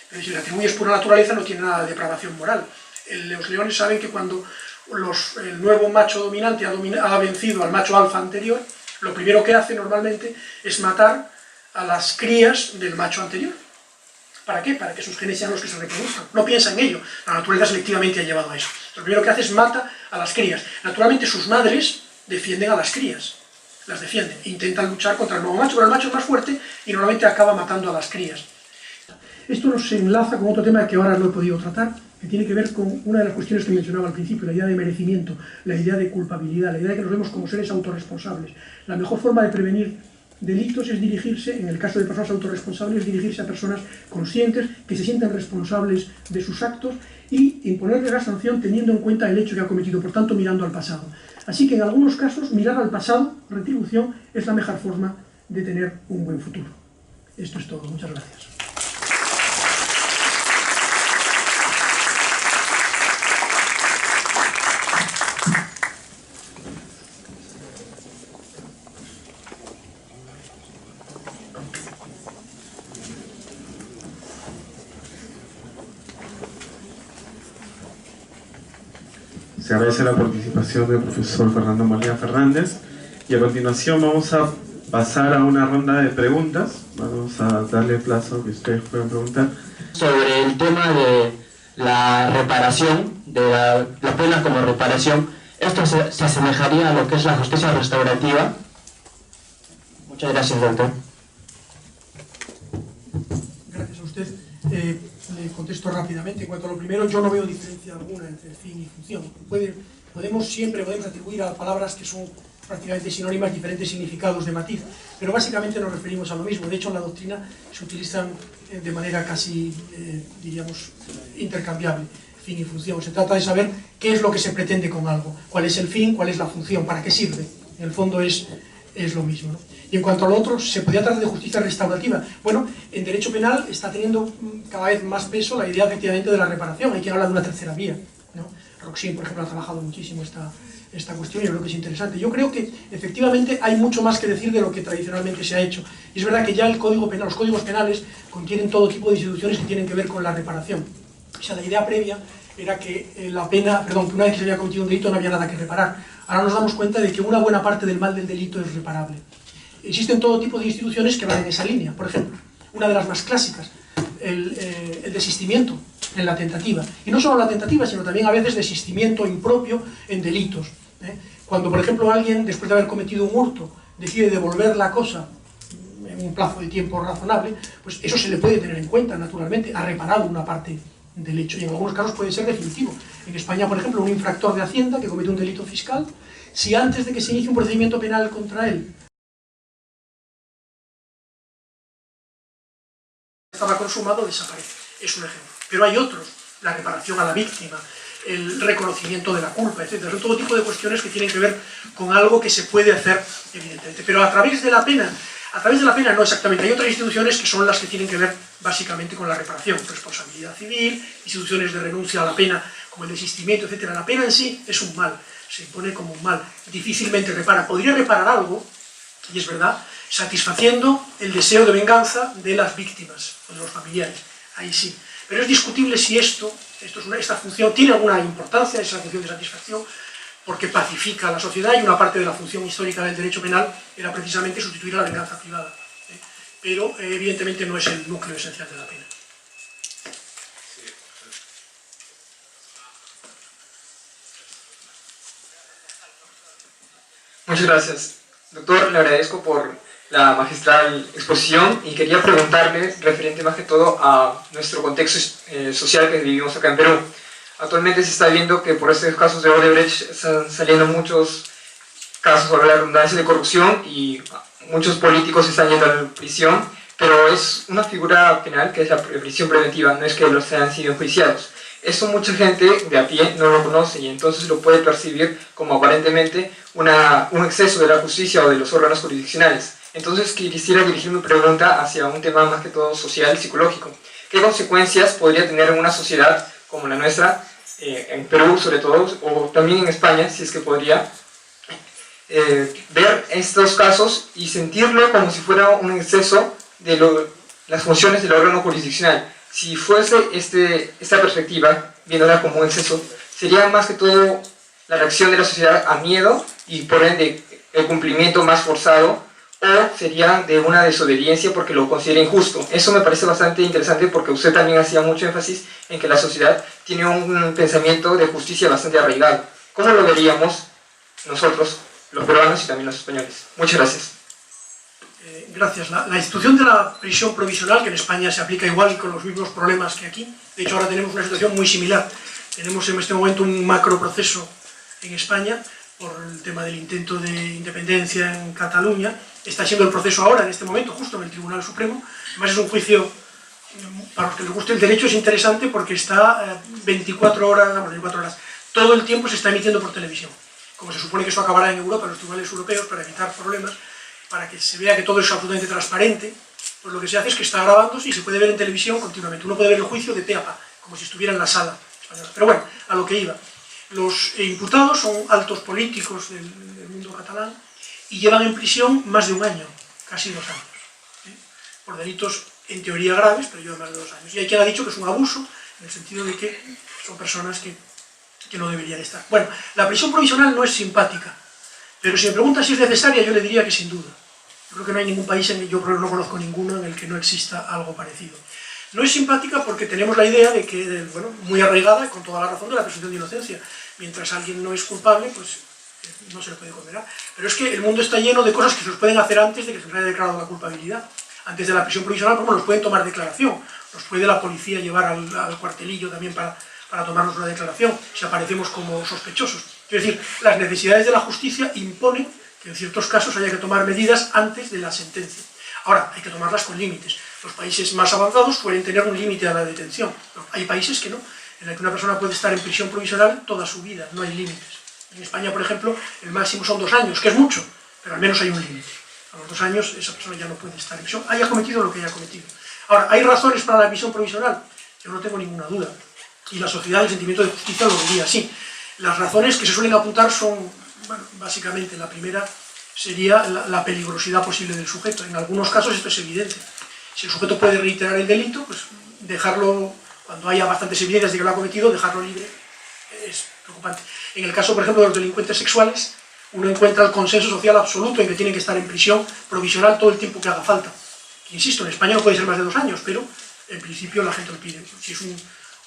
Speaker 3: pero si le atribuyes pura naturaleza no tiene nada de depravación moral. Los leones saben que cuando el nuevo macho dominante ha vencido al macho alfa anterior, lo primero que hace normalmente es matar a las crías del macho anterior. ¿Para qué? Para que sus genes sean los que se reproduzcan. No piensa en ello. La naturaleza selectivamente ha llevado a eso. Lo primero que hace es mata a las crías. Naturalmente sus madres defienden a las crías. Las defienden. Intentan luchar contra el nuevo macho, pero el macho es más fuerte y normalmente acaba matando a las crías. Esto nos enlaza con otro tema que ahora no he podido tratar, que tiene que ver con una de las cuestiones que mencionaba al principio, la idea de merecimiento, la idea de culpabilidad, la idea de que nos vemos como seres autorresponsables. La mejor forma de prevenir delitos es dirigirse, en el caso de personas autorresponsables, dirigirse a personas conscientes que se sienten responsables de sus actos y imponerle la sanción teniendo en cuenta el hecho que ha cometido, por tanto mirando al pasado. Así que en algunos casos mirar al pasado, retribución, es la mejor forma de tener un buen futuro. Esto es todo. Muchas gracias.
Speaker 1: Se agradece la participación del profesor Fernando Molina Fernández y a continuación vamos a pasar a una ronda de preguntas. Vamos a darle plazo que ustedes puedan preguntar.
Speaker 4: Sobre el tema de la reparación, de las penas como reparación, ¿esto se asemejaría a lo que es la justicia restaurativa? Muchas gracias, doctor.
Speaker 3: Gracias a usted. Le contesto rápidamente. En cuanto a lo primero, yo no veo diferencia alguna entre fin y función. Siempre podemos atribuir a palabras que son prácticamente sinónimas diferentes significados de matiz, pero básicamente nos referimos a lo mismo. De hecho, en la doctrina se utilizan de manera casi, diríamos, intercambiable, fin y función. Se trata de saber qué es lo que se pretende con algo, cuál es el fin, cuál es la función, para qué sirve. En el fondo es lo mismo, ¿no? Y en cuanto a lo otro, ¿se podría tratar de justicia restaurativa? Bueno, en derecho penal está teniendo cada vez más peso la idea efectivamente de la reparación. Hay quien habla de una tercera vía, ¿no? Roxin, por ejemplo, ha trabajado muchísimo esta cuestión y yo creo que es interesante. Yo creo que efectivamente hay mucho más que decir de lo que tradicionalmente se ha hecho. Y es verdad que ya el Código Penal, los códigos penales contienen todo tipo de instituciones que tienen que ver con la reparación. O sea, la idea previa era que la pena, perdón, que una vez que se había cometido un delito no había nada que reparar. Ahora nos damos cuenta de que una buena parte del mal del delito es reparable. Existen todo tipo de instituciones que van en esa línea. Por ejemplo, una de las más clásicas, el desistimiento en la tentativa. Y no solo la tentativa, sino también a veces desistimiento impropio en delitos. Cuando, por ejemplo, alguien, después de haber cometido un hurto, decide devolver la cosa en un plazo de tiempo razonable, pues eso se le puede tener en cuenta, naturalmente, ha reparado una parte del hecho, y en algunos casos puede ser definitivo. En España, por ejemplo, un infractor de Hacienda que comete un delito fiscal, si antes de que se inicie un procedimiento penal contra él estaba consumado, desaparece. Es un ejemplo. Pero hay otros, la reparación a la víctima, el reconocimiento de la culpa, etc. Son todo tipo de cuestiones que tienen que ver con algo que se puede hacer, evidentemente. Pero a través de la pena no exactamente. Hay otras instituciones que son las que tienen que ver básicamente con la reparación, responsabilidad civil, instituciones de renuncia a la pena, como el desistimiento, etc. La pena en sí es un mal, se impone como un mal, difícilmente repara. Podría reparar algo, y es verdad, satisfaciendo el deseo de venganza de las víctimas, o de los familiares, ahí sí. Pero es discutible si esta función tiene alguna importancia, esa función de satisfacción, porque pacifica a la sociedad, y una parte de la función histórica del derecho penal era precisamente sustituir a la venganza privada. Pero evidentemente no es el núcleo esencial de la pena.
Speaker 5: Muchas gracias. Doctor, le agradezco por la magistral exposición y quería preguntarle, referente más que todo a nuestro contexto social que vivimos acá en Perú. Actualmente se está viendo que por estos casos de Odebrecht están saliendo muchos casos sobre la redundancia de corrupción y muchos políticos están yendo a la prisión, pero es una figura penal que es la prisión preventiva, no es que los hayan sido enjuiciados. Eso mucha gente de a pie no lo conoce y entonces lo puede percibir como aparentemente un exceso de la justicia o de los órganos jurisdiccionales. Entonces quisiera dirigir mi pregunta hacia un tema más que todo social y psicológico. ¿Qué consecuencias podría tener en una sociedad como la nuestra, en Perú sobre todo, o también en España, si es que podría, ver estos casos y sentirlo como si fuera un exceso de las funciones del órgano jurisdiccional? Si fuese esta perspectiva, viéndola como un exceso, sería más que todo la reacción de la sociedad a miedo y por ende el cumplimiento más forzado, o sería de una desobediencia porque lo considera injusto. Eso me parece bastante interesante porque usted también hacía mucho énfasis en que la sociedad tiene un pensamiento de justicia bastante arraigado. ¿Cómo lo veríamos nosotros, los peruanos y también los españoles? Muchas gracias.
Speaker 3: Gracias. La institución de la prisión provisional, que en España se aplica igual y con los mismos problemas que aquí, de hecho ahora tenemos una situación muy similar. Tenemos en este momento un macroproceso en España por el tema del intento de independencia en Cataluña. Está siendo el proceso ahora, en este momento, justo en el Tribunal Supremo. Además es un juicio, para los que les guste el derecho, es interesante porque está 24 horas, todo el tiempo se está emitiendo por televisión. Como se supone que eso acabará en Europa, en los tribunales europeos, para evitar problemas, para que se vea que todo es absolutamente transparente, pues lo que se hace es que está grabándose y se puede ver en televisión continuamente. Uno puede ver el juicio de pe a pa, como si estuviera en la sala española. Pero bueno, a lo que iba. Los imputados son altos políticos del mundo catalán y llevan en prisión más de un año, casi 2 años, por delitos en teoría graves, pero llevan más de 2 años. Y hay quien ha dicho que es un abuso, en el sentido de que son personas que no deberían estar. Bueno, la prisión provisional no es simpática, pero si me preguntan si es necesaria, yo le diría que sin duda. Yo creo que no hay ningún país, yo no conozco ninguno en el que no exista algo parecido. No es simpática porque tenemos la idea de que, bueno, muy arraigada, con toda la razón, de la presunción de inocencia. Mientras alguien no es culpable, pues no se le puede condenar. Pero es que el mundo está lleno de cosas que se los pueden hacer antes de que se les haya declarado la culpabilidad. Antes de la prisión provisional, como los pueden tomar declaración. Los puede la policía llevar al cuartelillo también para tomarnos una declaración, si aparecemos como sospechosos. Es decir, las necesidades de la justicia imponen que en ciertos casos haya que tomar medidas antes de la sentencia. Ahora, hay que tomarlas con límites. Los países más avanzados suelen tener un límite a la detención. Hay países que no, en los que una persona puede estar en prisión provisional toda su vida, no hay límites. En España, por ejemplo, el máximo son 2 años, que es mucho, pero al menos hay un límite. A los 2 años esa persona ya no puede estar en prisión, haya cometido lo que haya cometido. Ahora, ¿hay razones para la prisión provisional? Yo no tengo ninguna duda. Y la sociedad, el sentimiento de justicia lo vería así. Las razones que se suelen apuntar son, bueno, básicamente la primera sería la peligrosidad posible del sujeto. En algunos casos esto es evidente. Si el sujeto puede reiterar el delito, pues dejarlo, cuando haya bastantes evidencias de que lo ha cometido, dejarlo libre es preocupante. En el caso, por ejemplo, de los delincuentes sexuales, uno encuentra el consenso social absoluto en que tienen que estar en prisión provisional todo el tiempo que haga falta. Insisto, en España no puede ser más de 2 años, pero en principio la gente lo pide. Si es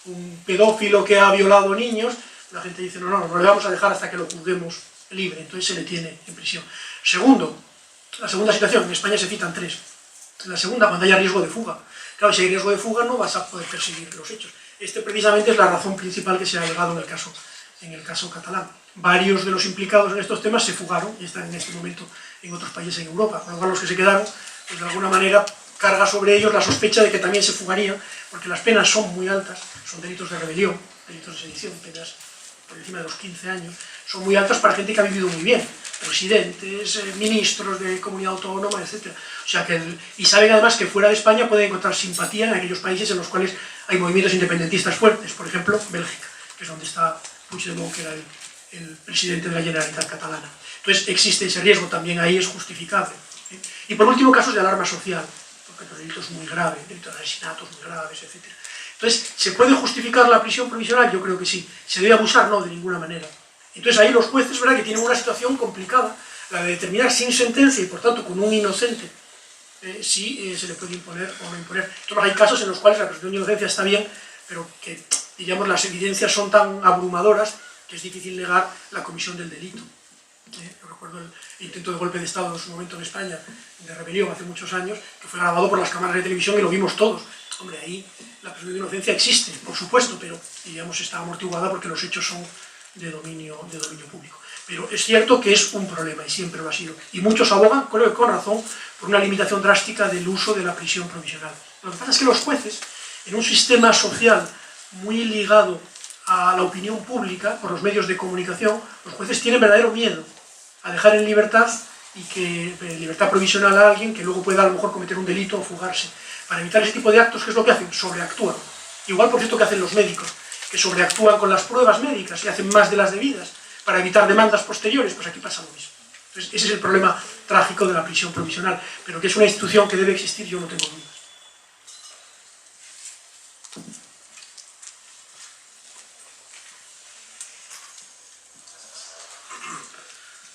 Speaker 3: un pedófilo que ha violado niños, la gente dice, no, le vamos a dejar hasta que lo juzguemos libre, entonces se le tiene en prisión. Segundo, la segunda situación, en España se citan 3. La segunda, cuando haya riesgo de fuga. Claro, si hay riesgo de fuga no vas a poder perseguir los hechos. Precisamente es la razón principal que se ha alegado en el caso catalán. Varios de los implicados en estos temas se fugaron y están en este momento en otros países en Europa. Por lo cual los que se quedaron, pues de alguna manera carga sobre ellos la sospecha de que también se fugarían, porque las penas son muy altas, son delitos de rebelión, delitos de sedición, penas por encima de los 15 años, son muy altas para gente que ha vivido muy bien, presidentes, ministros de comunidad autónoma, etc. O sea y saben además que fuera de España pueden encontrar simpatía en aquellos países en los cuales hay movimientos independentistas fuertes, por ejemplo, Bélgica, que es donde está Puigdemont, que era el presidente de la Generalitat catalana. Entonces existe ese riesgo, también ahí es justificable. Y por último, casos de alarma social, porque los delitos muy graves, delitos de asesinatos muy graves, etc. Entonces, ¿se puede justificar la prisión provisional? Yo creo que sí. ¿Se debe abusar? No, de ninguna manera. Entonces ahí los jueces, ¿verdad?, que tienen una situación complicada, la de determinar sin sentencia y por tanto con un inocente si se le puede imponer o no imponer. Entonces hay casos en los cuales la presunción de inocencia está bien, pero que, digamos, las evidencias son tan abrumadoras que es difícil negar la comisión del delito. Yo recuerdo el intento de golpe de Estado en su momento en España, de rebelión hace muchos años, que fue grabado por las cámaras de televisión y lo vimos todos. Hombre, ahí la presunción de inocencia existe, por supuesto, pero, digamos, está amortiguada porque los hechos son de dominio público. Pero es cierto que es un problema, y siempre lo ha sido. Y muchos abogan, creo que con razón, por una limitación drástica del uso de la prisión provisional. Lo que pasa es que los jueces, en un sistema social muy ligado a la opinión pública, por los medios de comunicación, los jueces tienen verdadero miedo a dejar en libertad libertad provisional a alguien que luego pueda a lo mejor cometer un delito o fugarse. Para evitar ese tipo de actos, ¿qué es lo que hacen? Sobreactúan. Igual, por cierto, que hacen los médicos, que sobreactúan con las pruebas médicas y hacen más de las debidas para evitar demandas posteriores, pues aquí pasa lo mismo. Entonces, ese es el problema trágico de la prisión provisional, pero que es una institución que debe existir, yo no tengo dudas.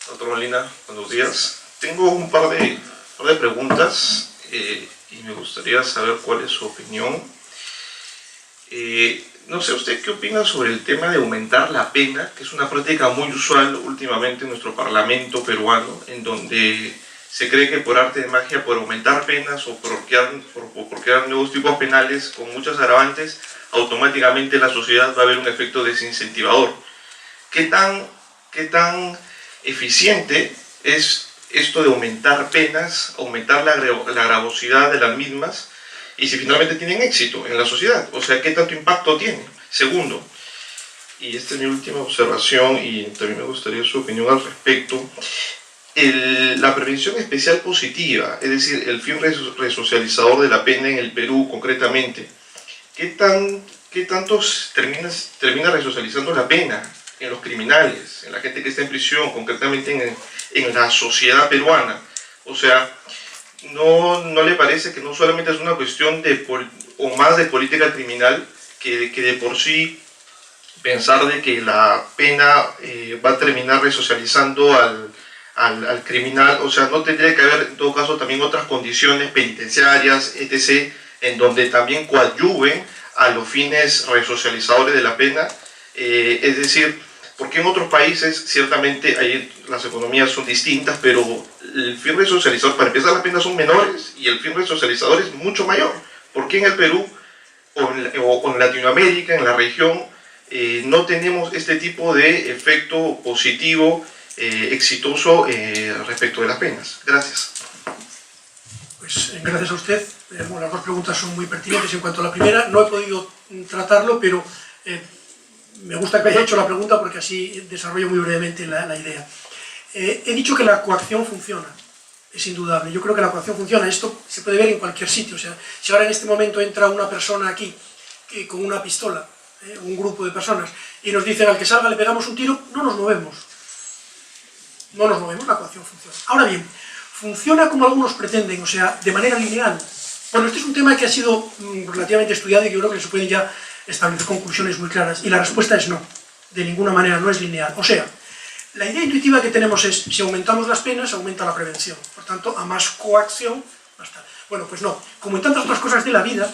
Speaker 6: Doctor Molina, buenos días. Tengo un par de preguntas y me gustaría saber cuál es su opinión. No sé, ¿usted qué opina sobre el tema de aumentar la pena, que es una práctica muy usual últimamente en nuestro parlamento peruano, en donde se cree que por arte de magia, por aumentar penas o por crear nuevos tipos penales con muchas agravantes, automáticamente la sociedad va a haber un efecto desincentivador? ¿Qué tan eficiente es esto de aumentar penas, aumentar la gravosidad de las mismas, y si finalmente tienen éxito en la sociedad? O sea, ¿qué tanto impacto tiene? Segundo, y esta es mi última observación y también me gustaría su opinión al respecto, la prevención especial positiva, es decir, el fin resocializador de la pena en el Perú concretamente, ¿qué tanto termina resocializando la pena en los criminales, en la gente que está en prisión, concretamente en la sociedad peruana? O sea, ¿no le parece que no solamente es una cuestión o más de política criminal, que de por sí pensar de que la pena va a terminar resocializando al criminal? O sea, ¿no tendría que haber en todo caso también otras condiciones penitenciarias, etc., en donde también coadyuven a los fines resocializadores de la pena? Es decir, porque en otros países ciertamente ahí las economías son distintas, pero el fin resocializador, para empezar, las penas son menores y el fin resocializador es mucho mayor. ¿Por qué en el Perú o en Latinoamérica, en la región, no tenemos este tipo de efecto positivo, exitoso respecto de las penas? Gracias.
Speaker 3: Pues gracias a usted. Bueno, las dos preguntas son muy pertinentes. En cuanto a la primera, no he podido tratarlo, pero me gusta que haya hecho la pregunta porque así desarrollo muy brevemente la idea. He dicho que la coacción funciona, es indudable. Yo creo que la coacción funciona. Esto se puede ver en cualquier sitio. O sea, si ahora en este momento entra una persona aquí con una pistola un grupo de personas, y nos dicen al que salga le pegamos un tiro, no nos movemos. No nos movemos, la coacción funciona. Ahora bien, funciona como algunos pretenden, o sea, de manera lineal. Bueno, este es un tema que ha sido relativamente estudiado y que yo creo que se pueden ya establecer conclusiones muy claras, y la respuesta es no, de ninguna manera, no es lineal. O sea, la idea intuitiva que tenemos es, si aumentamos las penas, aumenta la prevención. Por tanto, a más coacción, basta. Bueno, pues no. Como en tantas otras cosas de la vida,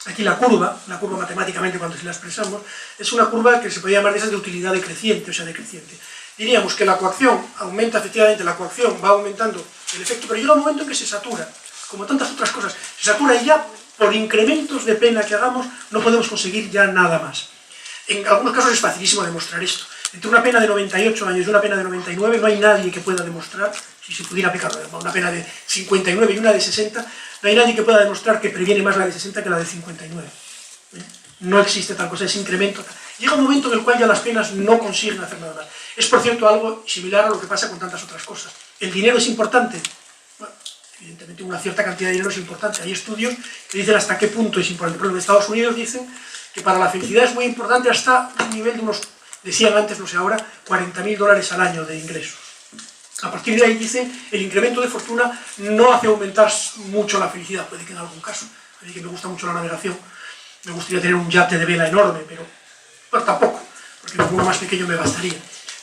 Speaker 3: aquí la curva matemáticamente cuando se la expresamos, es una curva que se podría llamar de esas de utilidad decreciente, o sea, decreciente. Diríamos que la coacción aumenta, efectivamente, la coacción va aumentando el efecto, pero llega un momento en que se satura, como tantas otras cosas, se satura y ya, por incrementos de pena que hagamos, no podemos conseguir ya nada más. En algunos casos es facilísimo demostrar esto. Entre una pena de 98 años y una pena de 99 no hay nadie que pueda demostrar, si se pudiera aplicar una pena de 59 y una de 60, no hay nadie que pueda demostrar que previene más la de 60 que la de 59. No existe tal cosa, es incremento. Llega un momento en el cual ya las penas no consiguen hacer nada más. Es, por cierto, algo similar a lo que pasa con tantas otras cosas. ¿El dinero es importante? Bueno, evidentemente una cierta cantidad de dinero es importante. Hay estudios que dicen hasta qué punto es importante. Por ejemplo, en Estados Unidos dicen que para la felicidad es muy importante hasta un nivel de unos, decían antes, no sé ahora, $40.000 al año de ingresos. A partir de ahí dicen, el incremento de fortuna no hace aumentar mucho la felicidad, puede que en algún caso. A mí que me gusta mucho la navegación, me gustaría tener un yate de vela enorme, pero bueno, tampoco, porque con uno más pequeño me bastaría.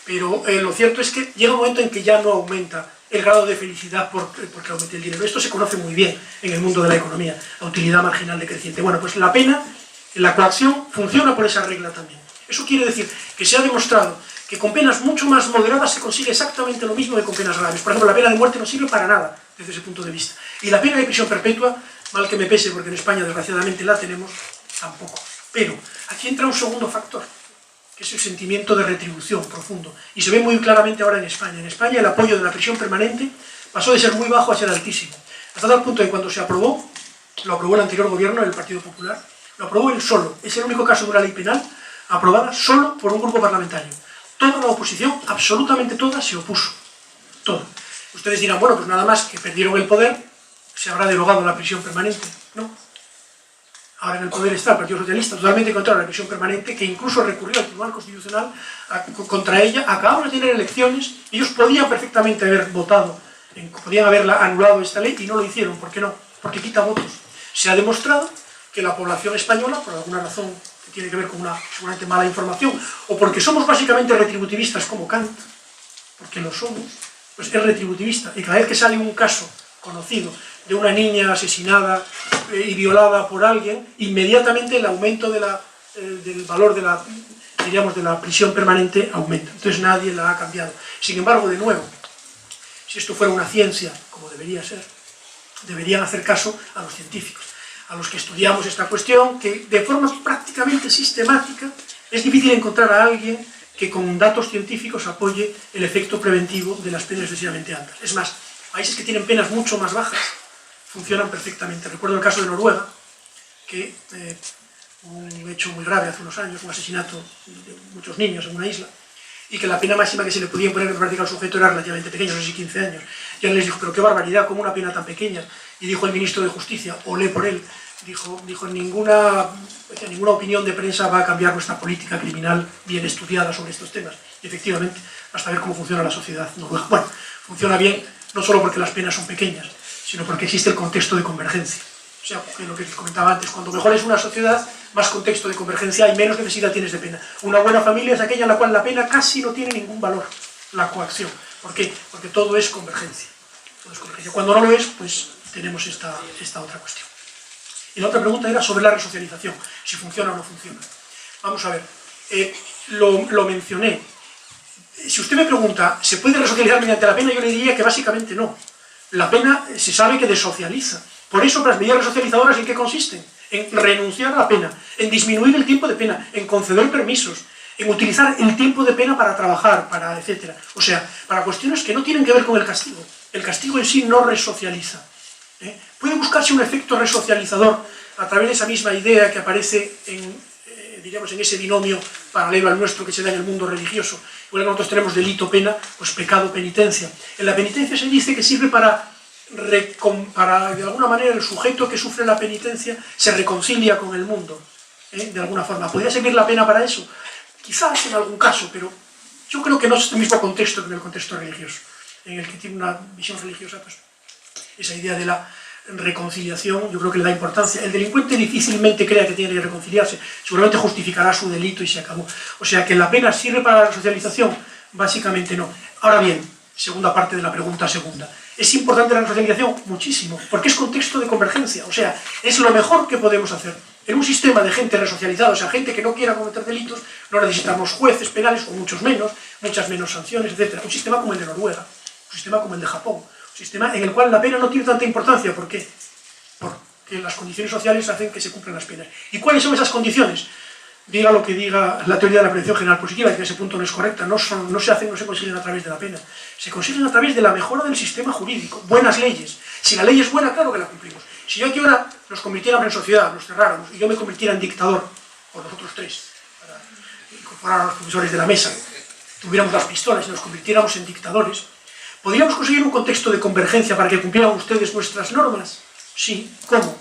Speaker 3: Pero lo cierto es que llega un momento en que ya no aumenta el grado de felicidad porque aumente el dinero. Esto se conoce muy bien en el mundo de la economía, la utilidad marginal decreciente. Bueno, pues la pena, la coacción, funciona por esa regla también. Eso quiere decir que se ha demostrado que con penas mucho más moderadas se consigue exactamente lo mismo que con penas graves. Por ejemplo, la pena de muerte no sirve para nada desde ese punto de vista. Y la pena de prisión perpetua, mal que me pese porque en España desgraciadamente la tenemos, tampoco. Pero aquí entra un segundo factor, que es el sentimiento de retribución profundo. Y se ve muy claramente ahora en España. En España el apoyo de la prisión permanente pasó de ser muy bajo a ser altísimo. Hasta tal punto que cuando se aprobó, lo aprobó el anterior gobierno, el Partido Popular, lo aprobó él solo. Es el único caso de una ley penal aprobada solo por un grupo parlamentario. Toda la oposición, absolutamente toda, se opuso. Toda. Ustedes dirán, bueno, pues nada más que perdieron el poder, se habrá derogado la prisión permanente. No. Ahora en el poder está el Partido Socialista, totalmente contra la prisión permanente, que incluso recurrió al Tribunal Constitucional contra ella. Acabamos de tener elecciones, ellos podían perfectamente haber votado, podían haber anulado esta ley y no lo hicieron. ¿Por qué no? Porque quita votos. Se ha demostrado que la población española, por alguna razón que tiene que ver con una seguramente mala información, o porque somos básicamente retributivistas como Kant, porque lo somos, pues es retributivista. Y cada vez que sale un caso conocido de una niña asesinada y violada por alguien, inmediatamente el aumento del valor de la prisión permanente aumenta. Entonces nadie la ha cambiado. Sin embargo, de nuevo, si esto fuera una ciencia, como debería ser, deberían hacer caso a los científicos, a los que estudiamos esta cuestión, que de forma prácticamente sistemática es difícil encontrar a alguien que con datos científicos apoye el efecto preventivo de las penas excesivamente altas. Es más, países que tienen penas mucho más bajas funcionan perfectamente. Recuerdo el caso de Noruega, que un hecho muy grave hace unos años, un asesinato de muchos niños en una isla, y que la pena máxima que se le podía poner en práctica al sujeto era relativamente pequeña, no sé si 15 años. Y él les dijo, pero qué barbaridad, ¿cómo una pena tan pequeña? Y dijo el ministro de Justicia, olé por él, dijo ninguna opinión de prensa va a cambiar nuestra política criminal bien estudiada sobre estos temas. Y efectivamente, basta ver cómo funciona la sociedad noruega. Bueno, funciona bien no solo porque las penas son pequeñas, sino porque existe el contexto de convergencia. O sea, lo que comentaba antes, cuando mejor es una sociedad, más contexto de convergencia y menos necesidad tienes de pena. Una buena familia es aquella en la cual la pena casi no tiene ningún valor, la coacción. ¿Por qué? Porque todo es convergencia. Todo es convergencia. Cuando no lo es, pues tenemos esta otra cuestión. Y la otra pregunta era sobre la resocialización, si funciona o no funciona. Vamos a ver, lo mencioné. Si usted me pregunta, ¿se puede resocializar mediante la pena? Yo le diría que básicamente no. La pena se sabe que desocializa. Por eso las medidas resocializadoras, ¿en qué consisten? En renunciar a la pena, en disminuir el tiempo de pena, en conceder permisos, en utilizar el tiempo de pena para trabajar, para etc. O sea, para cuestiones que no tienen que ver con el castigo. El castigo en sí no resocializa. Puede buscarse un efecto resocializador a través de esa misma idea que aparece en ese binomio paralelo al nuestro que se da en el mundo religioso. Igual que nosotros tenemos delito-pena, pues pecado-penitencia. En la penitencia se dice que sirve para de alguna manera el sujeto que sufre la penitencia se reconcilia con el mundo. de alguna forma. ¿Podría servir la pena para eso? Quizás en algún caso, pero yo creo que no es el mismo contexto que en el contexto religioso, en el que tiene una visión religiosa, pues esa idea de la reconciliación, yo creo que le da importancia. El delincuente difícilmente crea que tiene que reconciliarse, seguramente justificará su delito y se acabó. O sea, que la pena sirve para la resocialización, básicamente no. Ahora bien, segunda parte de la pregunta segunda. ¿Es importante la resocialización? Muchísimo, porque es contexto de convergencia, o sea, es lo mejor que podemos hacer. En un sistema de gente resocializada, o sea, gente que no quiera cometer delitos, no necesitamos jueces penales, o muchas menos sanciones, etc. Un sistema como el de Noruega, un sistema como el de Japón, un sistema en el cual la pena no tiene tanta importancia. ¿Por qué? Porque las condiciones sociales hacen que se cumplan las penas. ¿Y cuáles son esas condiciones? Diga lo que diga la teoría de la prevención general positiva, que en ese punto no es correcta, no se consiguen a través de la pena, se consiguen a través de la mejora del sistema jurídico, buenas leyes. Si la ley es buena, claro que la cumplimos. Si yo aquí ahora nos convirtiéramos en sociedad, nos cerráramos, y yo me convirtiera en dictador, o nosotros tres, para incorporar a los profesores de la mesa, tuviéramos las pistolas y nos convirtiéramos en dictadores, ¿podríamos conseguir un contexto de convergencia para que cumplieran ustedes nuestras normas? Sí. ¿Cómo?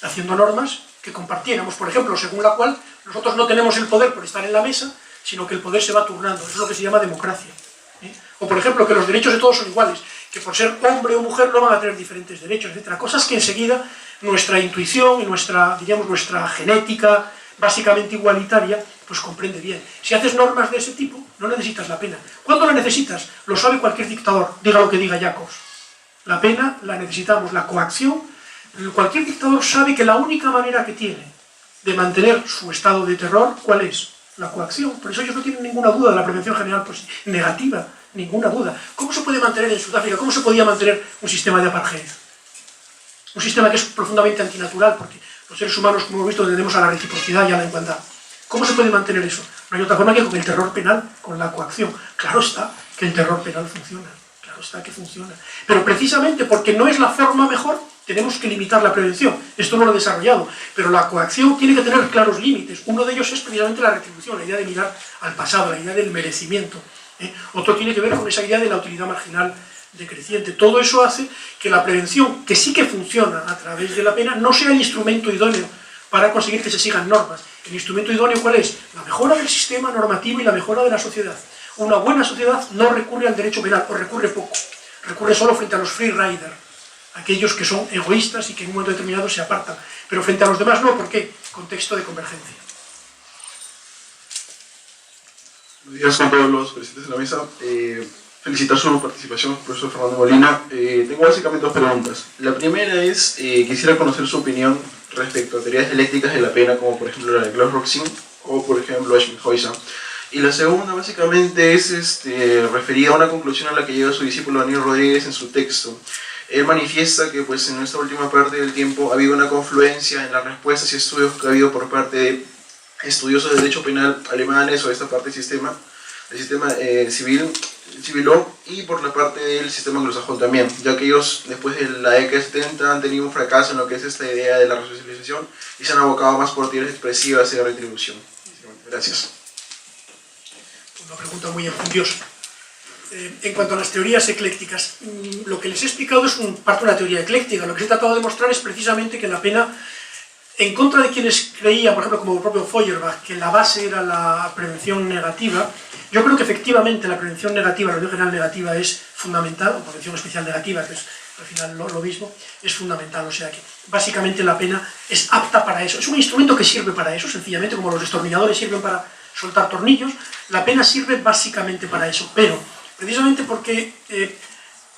Speaker 3: Haciendo normas que compartiéramos, por ejemplo, según la cual nosotros no tenemos el poder por estar en la mesa, sino que el poder se va turnando. Eso es lo que se llama democracia. O, por ejemplo, que los derechos de todos son iguales, que por ser hombre o mujer no van a tener diferentes derechos, etc. Cosas que enseguida nuestra intuición y nuestra genética básicamente igualitaria, pues comprende bien. Si haces normas de ese tipo, no necesitas la pena. ¿Cuándo la necesitas? Lo sabe cualquier dictador, diga lo que diga Jacobs. La pena la necesitamos, la coacción. Cualquier dictador sabe que la única manera que tiene de mantener su estado de terror, ¿cuál es? La coacción. Por eso ellos no tienen ninguna duda de la prevención general negativa, ninguna duda. ¿Cómo se puede mantener en Sudáfrica? ¿Cómo se podía mantener un sistema de apartheid? Un sistema que es profundamente antinatural, porque los seres humanos, como hemos visto, tendemos a la reciprocidad y a la igualdad. ¿Cómo se puede mantener eso? No hay otra forma que con el terror penal, con la coacción. Claro está que el terror penal funciona. Claro está que funciona. Pero precisamente porque no es la forma mejor, tenemos que limitar la prevención. Esto no lo he desarrollado, pero la coacción tiene que tener claros límites. Uno de ellos es precisamente la retribución, la idea de mirar al pasado, la idea del merecimiento. Otro tiene que ver con esa idea de la utilidad marginal decreciente. Todo eso hace que la prevención, que sí que funciona a través de la pena, no sea el instrumento idóneo para conseguir que se sigan normas. El instrumento idóneo, ¿cuál es? La mejora del sistema normativo y la mejora de la sociedad. Una buena sociedad no recurre al derecho penal, o recurre poco. Recurre solo frente a los free riders, aquellos que son egoístas y que en un momento determinado se apartan. Pero frente a los demás no, ¿por qué? Contexto de convergencia.
Speaker 7: Buenos días a todos los presentes en la mesa. Felicitar su participación, profesor Fernando Molina. Tengo básicamente dos preguntas. La primera es, quisiera conocer su opinión respecto a teorías dialécticas de la pena, como por ejemplo la de Claus-Roxin o por ejemplo Schmidt-Huizen. Y la segunda básicamente es referida a una conclusión a la que llega su discípulo Daniel Rodríguez en su texto. Él manifiesta que pues, en esta última parte del tiempo ha habido una confluencia en las respuestas y estudios que ha habido por parte de estudiosos de derecho penal alemanes o de esta parte del sistema civil y por la parte del sistema anglosajón también, ya que ellos después de la década de 70 han tenido un fracaso en lo que es esta idea de la resocialización y se han abocado más por teorías expresivas y de retribución. Gracias.
Speaker 3: Una pregunta muy enjundiosa. En cuanto a las teorías eclécticas, lo que les he explicado es parte de una teoría ecléctica. Lo que he tratado de mostrar es precisamente que la pena, en contra de quienes creían, por ejemplo, como el propio Feuerbach, que la base era la prevención negativa, yo creo que efectivamente la prevención negativa, la prevención general negativa es fundamental, o prevención especial negativa, que es al final lo mismo, es fundamental. O sea que básicamente la pena es apta para eso. Es un instrumento que sirve para eso, sencillamente, como los destornilladores sirven para soltar tornillos, la pena sirve básicamente para eso. Pero, precisamente porque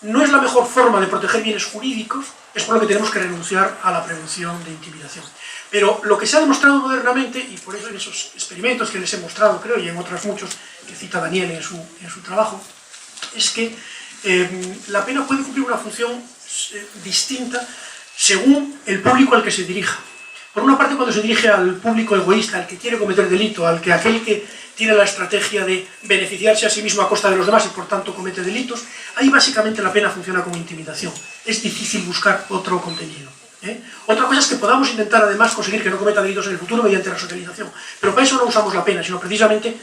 Speaker 3: no es la mejor forma de proteger bienes jurídicos, es por lo que tenemos que renunciar a la prevención de intimidación. Pero lo que se ha demostrado modernamente, y por eso en esos experimentos que les he mostrado, creo, y en otros muchos que cita Daniel en su trabajo, es que la pena puede cumplir una función distinta según el público al que se dirija. Por una parte, cuando se dirige al público egoísta, al que quiere cometer delito, aquel que tiene la estrategia de beneficiarse a sí mismo a costa de los demás y por tanto comete delitos, ahí básicamente la pena funciona como intimidación. Es difícil buscar otro contenido. Otra cosa es que podamos intentar además conseguir que no cometa delitos en el futuro mediante resocialización, pero para eso no usamos la pena, sino precisamente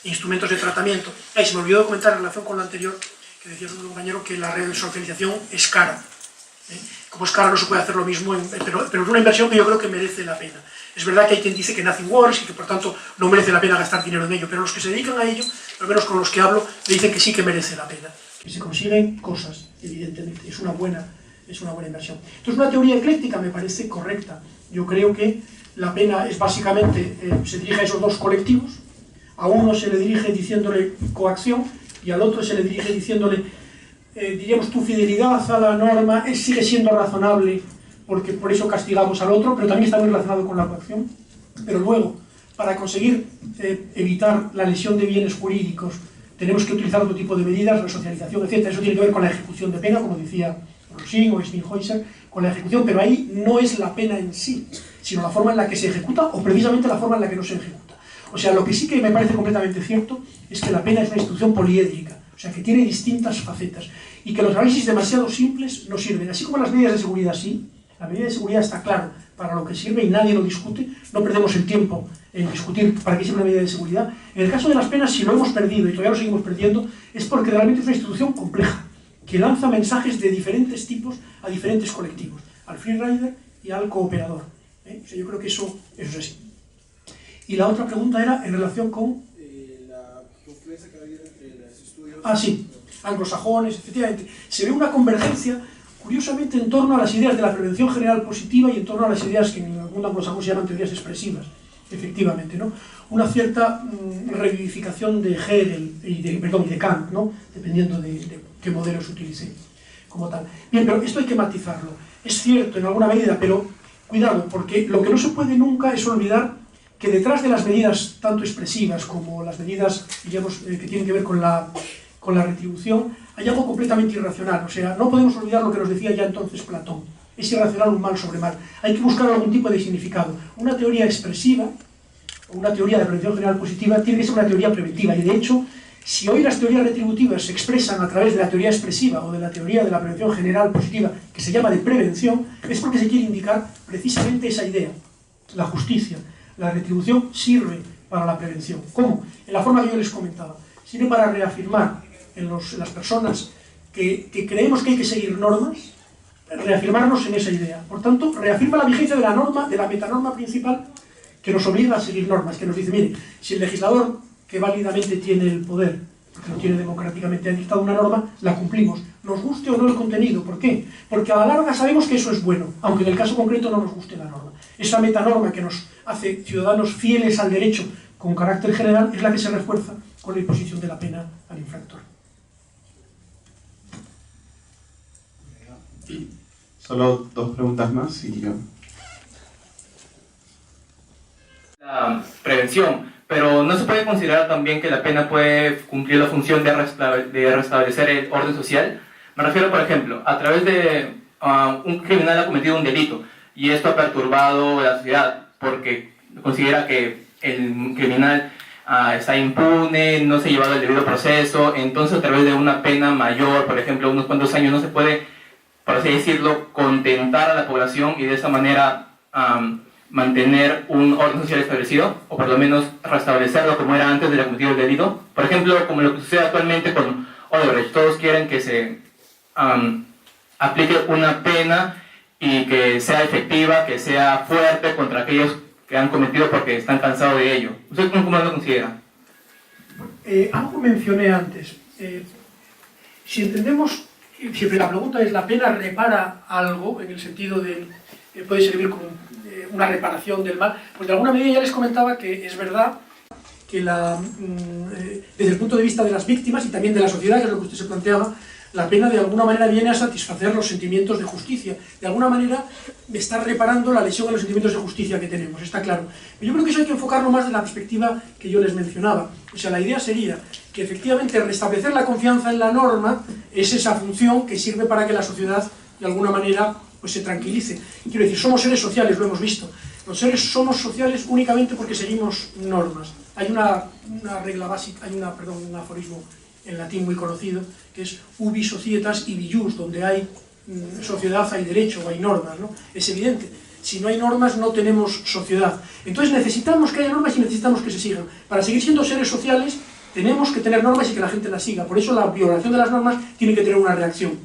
Speaker 3: instrumentos de tratamiento. Se me olvidó comentar en relación con lo anterior, que decía un compañero que la resocialización es cara. Como escala no se puede hacer lo mismo, pero es una inversión que yo creo que merece la pena. Es verdad que hay quien dice que nothing works y que por tanto no merece la pena gastar dinero en ello, pero los que se dedican a ello, al menos con los que hablo, me dicen que sí que merece la pena. Que se consiguen cosas, evidentemente, es una buena inversión. Entonces, una teoría ecléctica me parece correcta. Yo creo que la pena es básicamente, se dirige a esos dos colectivos. A uno se le dirige diciéndole coacción y al otro se le dirige diciéndole, diríamos, tu fidelidad a la norma sigue siendo razonable, porque por eso castigamos al otro, pero también está muy relacionado con la coacción. Pero luego, para conseguir evitar la lesión de bienes jurídicos, tenemos que utilizar otro tipo de medidas, resocialización, etc. Eso tiene que ver con la ejecución de pena, como decía Rosin o Schmidhäuser, con la ejecución, pero ahí no es la pena en sí, sino la forma en la que se ejecuta o precisamente la forma en la que no se ejecuta. O sea, lo que sí que me parece completamente cierto es que la pena es una institución poliédrica, o sea, que tiene distintas facetas y que los análisis demasiado simples no sirven. Así como las medidas de seguridad sí, la medida de seguridad está claro para lo que sirve y nadie lo discute, no perdemos el tiempo en discutir para qué sirve una medida de seguridad. En el caso de las penas, si lo hemos perdido y todavía lo seguimos perdiendo, es porque realmente es una institución compleja, que lanza mensajes de diferentes tipos a diferentes colectivos, al freerider y al cooperador. O sea, yo creo que eso es así. Y la otra pregunta era en relación con...
Speaker 7: la confluencia que ha habido entre los estudios...
Speaker 3: Ah, sí, anglosajones, efectivamente. Se ve una convergencia, curiosamente, en torno a las ideas de la prevención general positiva y en torno a las ideas que en el mundo anglosajón se llaman teorías expresivas, efectivamente, ¿no? Una cierta revivificación de Hegel y de Kant, ¿no? Dependiendo de qué modelo se utilice como tal. Bien, pero esto hay que matizarlo. Es cierto en alguna medida, pero cuidado, porque lo que no se puede nunca es olvidar que detrás de las medidas tanto expresivas como las medidas, digamos, que tienen que ver con la retribución, hay algo completamente irracional. O sea, no podemos olvidar lo que nos decía ya entonces Platón. Es irracional un mal sobre mal. Hay que buscar algún tipo de significado. Una teoría expresiva, o una teoría de prevención general positiva, tiene que ser una teoría preventiva. Y de hecho, si hoy las teorías retributivas se expresan a través de la teoría expresiva o de la teoría de la prevención general positiva, que se llama de prevención, es porque se quiere indicar precisamente esa idea. La justicia, la retribución sirve para la prevención. ¿Cómo? En la forma que yo les comentaba. Sirve para reafirmar en las personas que creemos que hay que seguir normas, reafirmarnos en esa idea. Por tanto, reafirma la vigencia de la norma, de la metanorma principal, que nos obliga a seguir normas, que nos dice, mire, si el legislador que válidamente tiene el poder, porque lo tiene democráticamente, ha dictado una norma, la cumplimos, nos guste o no el contenido. ¿Por qué? Porque a la larga sabemos que eso es bueno, aunque en el caso concreto no nos guste la norma. Esa metanorma que nos hace ciudadanos fieles al derecho con carácter general es la que se refuerza con la imposición de la pena al infractor.
Speaker 1: Solo dos preguntas más y ya.
Speaker 8: La prevención, pero ¿no se puede considerar también que la pena puede cumplir la función de restablecer el orden social? Me refiero, por ejemplo, a través de un criminal ha cometido un delito y esto ha perturbado la sociedad porque considera que el criminal está impune, no se ha llevado el debido proceso, entonces a través de una pena mayor, por ejemplo, unos cuantos años, no se puede, por así decirlo, contentar a la población y de esa manera mantener un orden social establecido, o por lo menos restablecerlo como era antes de la cometido el delito. Por ejemplo, como lo que sucede actualmente con Odebrecht, todos quieren que se aplique una pena y que sea efectiva, que sea fuerte contra aquellos que han cometido porque están cansados de ello. ¿Usted cómo lo considera?
Speaker 3: Algo mencioné antes. Si entendemos, siempre la pregunta es, ¿la pena repara algo? En el sentido de, puede servir como una reparación del mal. Pues de alguna medida ya les comentaba que es verdad que desde el punto de vista de las víctimas y también de la sociedad, que es lo que usted se planteaba, la pena de alguna manera viene a satisfacer los sentimientos de justicia. De alguna manera está reparando la lesión en los sentimientos de justicia que tenemos, está claro. Pero yo creo que eso hay que enfocarlo más de la perspectiva que yo les mencionaba. O sea, la idea sería que efectivamente restablecer la confianza en la norma es esa función que sirve para que la sociedad de alguna manera pues se tranquilice. Quiero decir, somos seres sociales, lo hemos visto. Los seres somos sociales únicamente porque seguimos normas. Hay una regla básica, hay un aforismo en latín muy conocido, que es ubi societas ibi jus, donde hay sociedad, hay derecho, o hay normas, ¿no? Es evidente. Si no hay normas, no tenemos sociedad. Entonces necesitamos que haya normas y necesitamos que se sigan. Para seguir siendo seres sociales, tenemos que tener normas y que la gente las siga. Por eso la violación de las normas tiene que tener una reacción.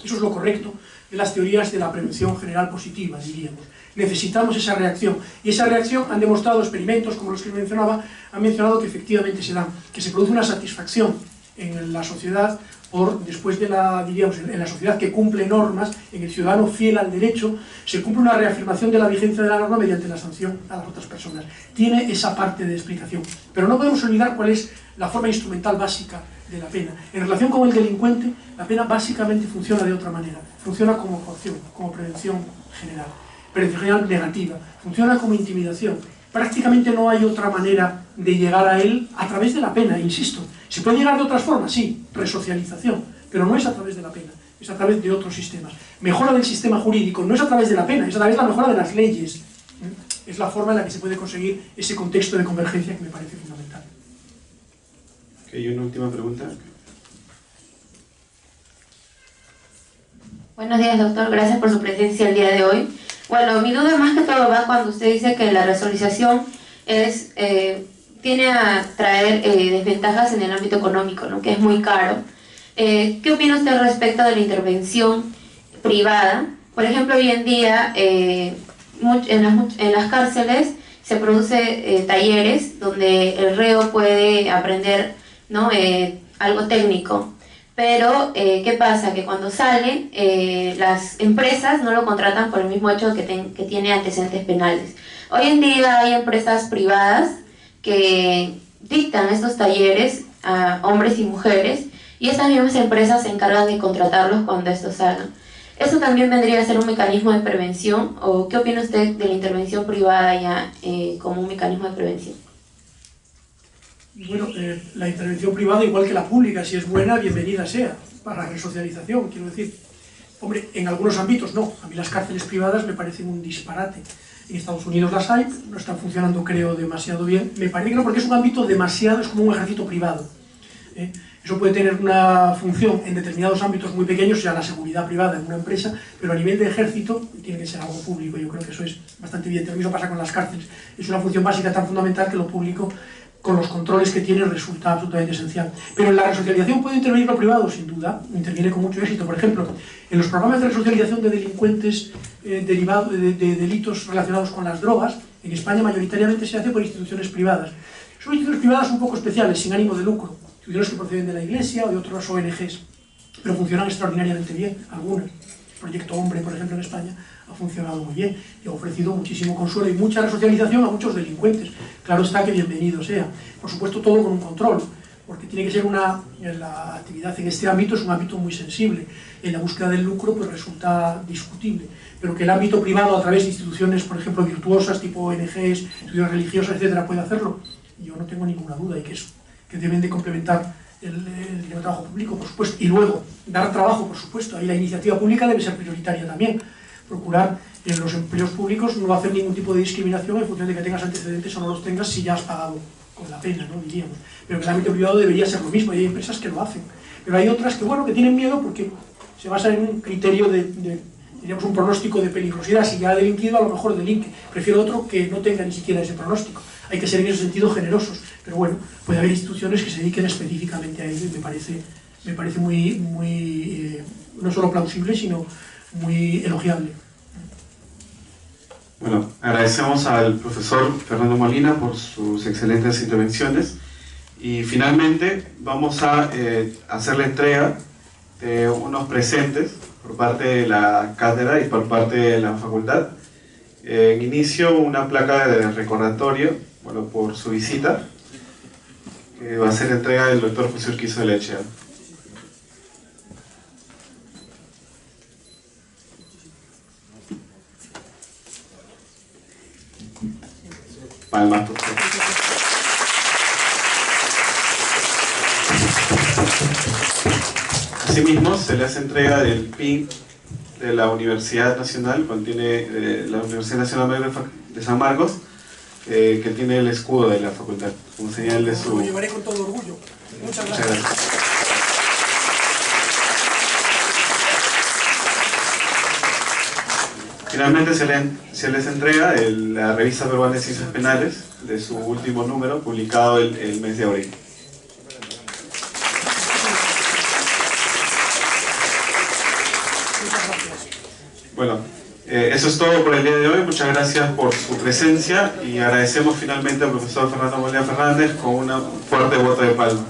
Speaker 3: Eso es lo correcto. de las teorías de la prevención general positiva, diríamos. Necesitamos esa reacción, y esa reacción han demostrado experimentos como los que mencionaba, han mencionado que efectivamente se dan, que se produce una satisfacción en la sociedad después de diríamos, en la sociedad que cumple normas, en el ciudadano fiel al derecho, se cumple una reafirmación de la vigencia de la norma mediante la sanción a las otras personas. Tiene esa parte de explicación, pero no podemos olvidar cuál es la forma instrumental básica de la pena. En relación con el delincuente, la pena básicamente funciona de otra manera, funciona como coacción, como prevención general negativa, funciona como intimidación. Prácticamente no hay otra manera de llegar a él a través de la pena, insisto. Se puede llegar de otras formas, sí, resocialización, pero no es a través de la pena, es a través de otros sistemas. Mejora del sistema jurídico no es a través de la pena, es a través de la mejora de las leyes. Es la forma en la que se puede conseguir ese contexto de convergencia que me parece fundamental.
Speaker 1: Ok, y una última pregunta.
Speaker 9: Buenos días, doctor. Gracias por su presencia el día de hoy. Bueno, mi duda más que todo va cuando usted dice que la resocialización tiene a traer desventajas en el ámbito económico, ¿no? Que es muy caro. ¿Qué opina usted respecto de la intervención privada? Por ejemplo, hoy en día en las cárceles se produce talleres donde el reo puede aprender, ¿no? Algo técnico. Pero, ¿qué pasa? Que cuando sale, las empresas no lo contratan por el mismo hecho que tiene antecedentes penales. Hoy en día hay empresas privadas que dictan estos talleres a hombres y mujeres, y estas mismas empresas se encargan de contratarlos cuando estos salgan. ¿Eso también vendría a ser un mecanismo de prevención? ¿O qué opina usted de la intervención privada ya como un mecanismo de prevención?
Speaker 3: Bueno, la intervención privada, igual que la pública, si es buena, bienvenida sea, para la resocialización, quiero decir. Hombre, en algunos ámbitos no, a mí las cárceles privadas me parecen un disparate. En Estados Unidos las hay, no están funcionando, creo, demasiado bien. Me parece que no, porque es un ámbito demasiado, es como un ejército privado. Eso puede tener una función en determinados ámbitos muy pequeños, o sea, la seguridad privada en una empresa, pero a nivel de ejército tiene que ser algo público. Yo creo que eso es bastante evidente. Lo mismo pasa con las cárceles. Es una función básica tan fundamental que lo público, con los controles que tiene, resulta absolutamente esencial. Pero en la resocialización puede intervenir lo privado, sin duda, interviene con mucho éxito. Por ejemplo, en los programas de resocialización de delincuentes derivados de delitos relacionados con las drogas, en España mayoritariamente se hace por instituciones privadas. Son instituciones privadas un poco especiales, sin ánimo de lucro, instituciones que proceden de la Iglesia o de otras ONGs, pero funcionan extraordinariamente bien, algunas. El Proyecto Hombre, por ejemplo, en España, ha funcionado muy bien y ha ofrecido muchísimo consuelo y mucha resocialización a muchos delincuentes. Claro está que bienvenido sea. Por supuesto, todo con un control, porque tiene que ser la actividad en este ámbito es un ámbito muy sensible. En la búsqueda del lucro pues resulta discutible, pero que el ámbito privado a través de instituciones, por ejemplo, virtuosas, tipo ONGs, instituciones religiosas, etcétera, puede hacerlo, yo no tengo ninguna duda, y que deben de complementar el trabajo público, por supuesto, y luego dar trabajo, por supuesto. Ahí la iniciativa pública debe ser prioritaria también. Procurar en los empleos públicos no hacer ningún tipo de discriminación en función de que tengas antecedentes o no los tengas, si ya has pagado con la pena, ¿no? Diríamos. Pero que el ámbito privado debería ser lo mismo, y hay empresas que lo hacen. Pero hay otras que, bueno, que tienen miedo porque se basan en un criterio diríamos, un pronóstico de peligrosidad. Si ya ha delinquido, a lo mejor delinque. Prefiero otro que no tenga ni siquiera ese pronóstico. Hay que ser en ese sentido generosos. Pero bueno, puede haber instituciones que se dediquen específicamente a ello, y me parece muy no solo plausible, sino muy elogiable.
Speaker 1: Bueno, agradecemos al profesor Fernando Molina por sus excelentes intervenciones, y finalmente vamos a hacer la entrega de unos presentes por parte de la cátedra y por parte de la facultad. En inicio, una placa de recordatorio, bueno, por su visita, que va a ser entrega del doctor José Urquizo de la Echea. Palmas, por favor. Asimismo, se le hace entrega del PIN de la Universidad Nacional, contiene la Universidad Nacional Mayor de San Marcos, que tiene el escudo de la facultad, como señal de su...
Speaker 3: Lo llevaré con todo orgullo. Muchas gracias.
Speaker 1: Muchas gracias. Finalmente se les entrega la revista peruana de Ciencias Penales de su último número, publicado el mes de abril.
Speaker 3: Muchas gracias.
Speaker 1: Bueno, eso es todo por el día de hoy. Muchas gracias por su presencia y agradecemos finalmente al profesor Fernando Molina Fernández con un fuerte voto de palma.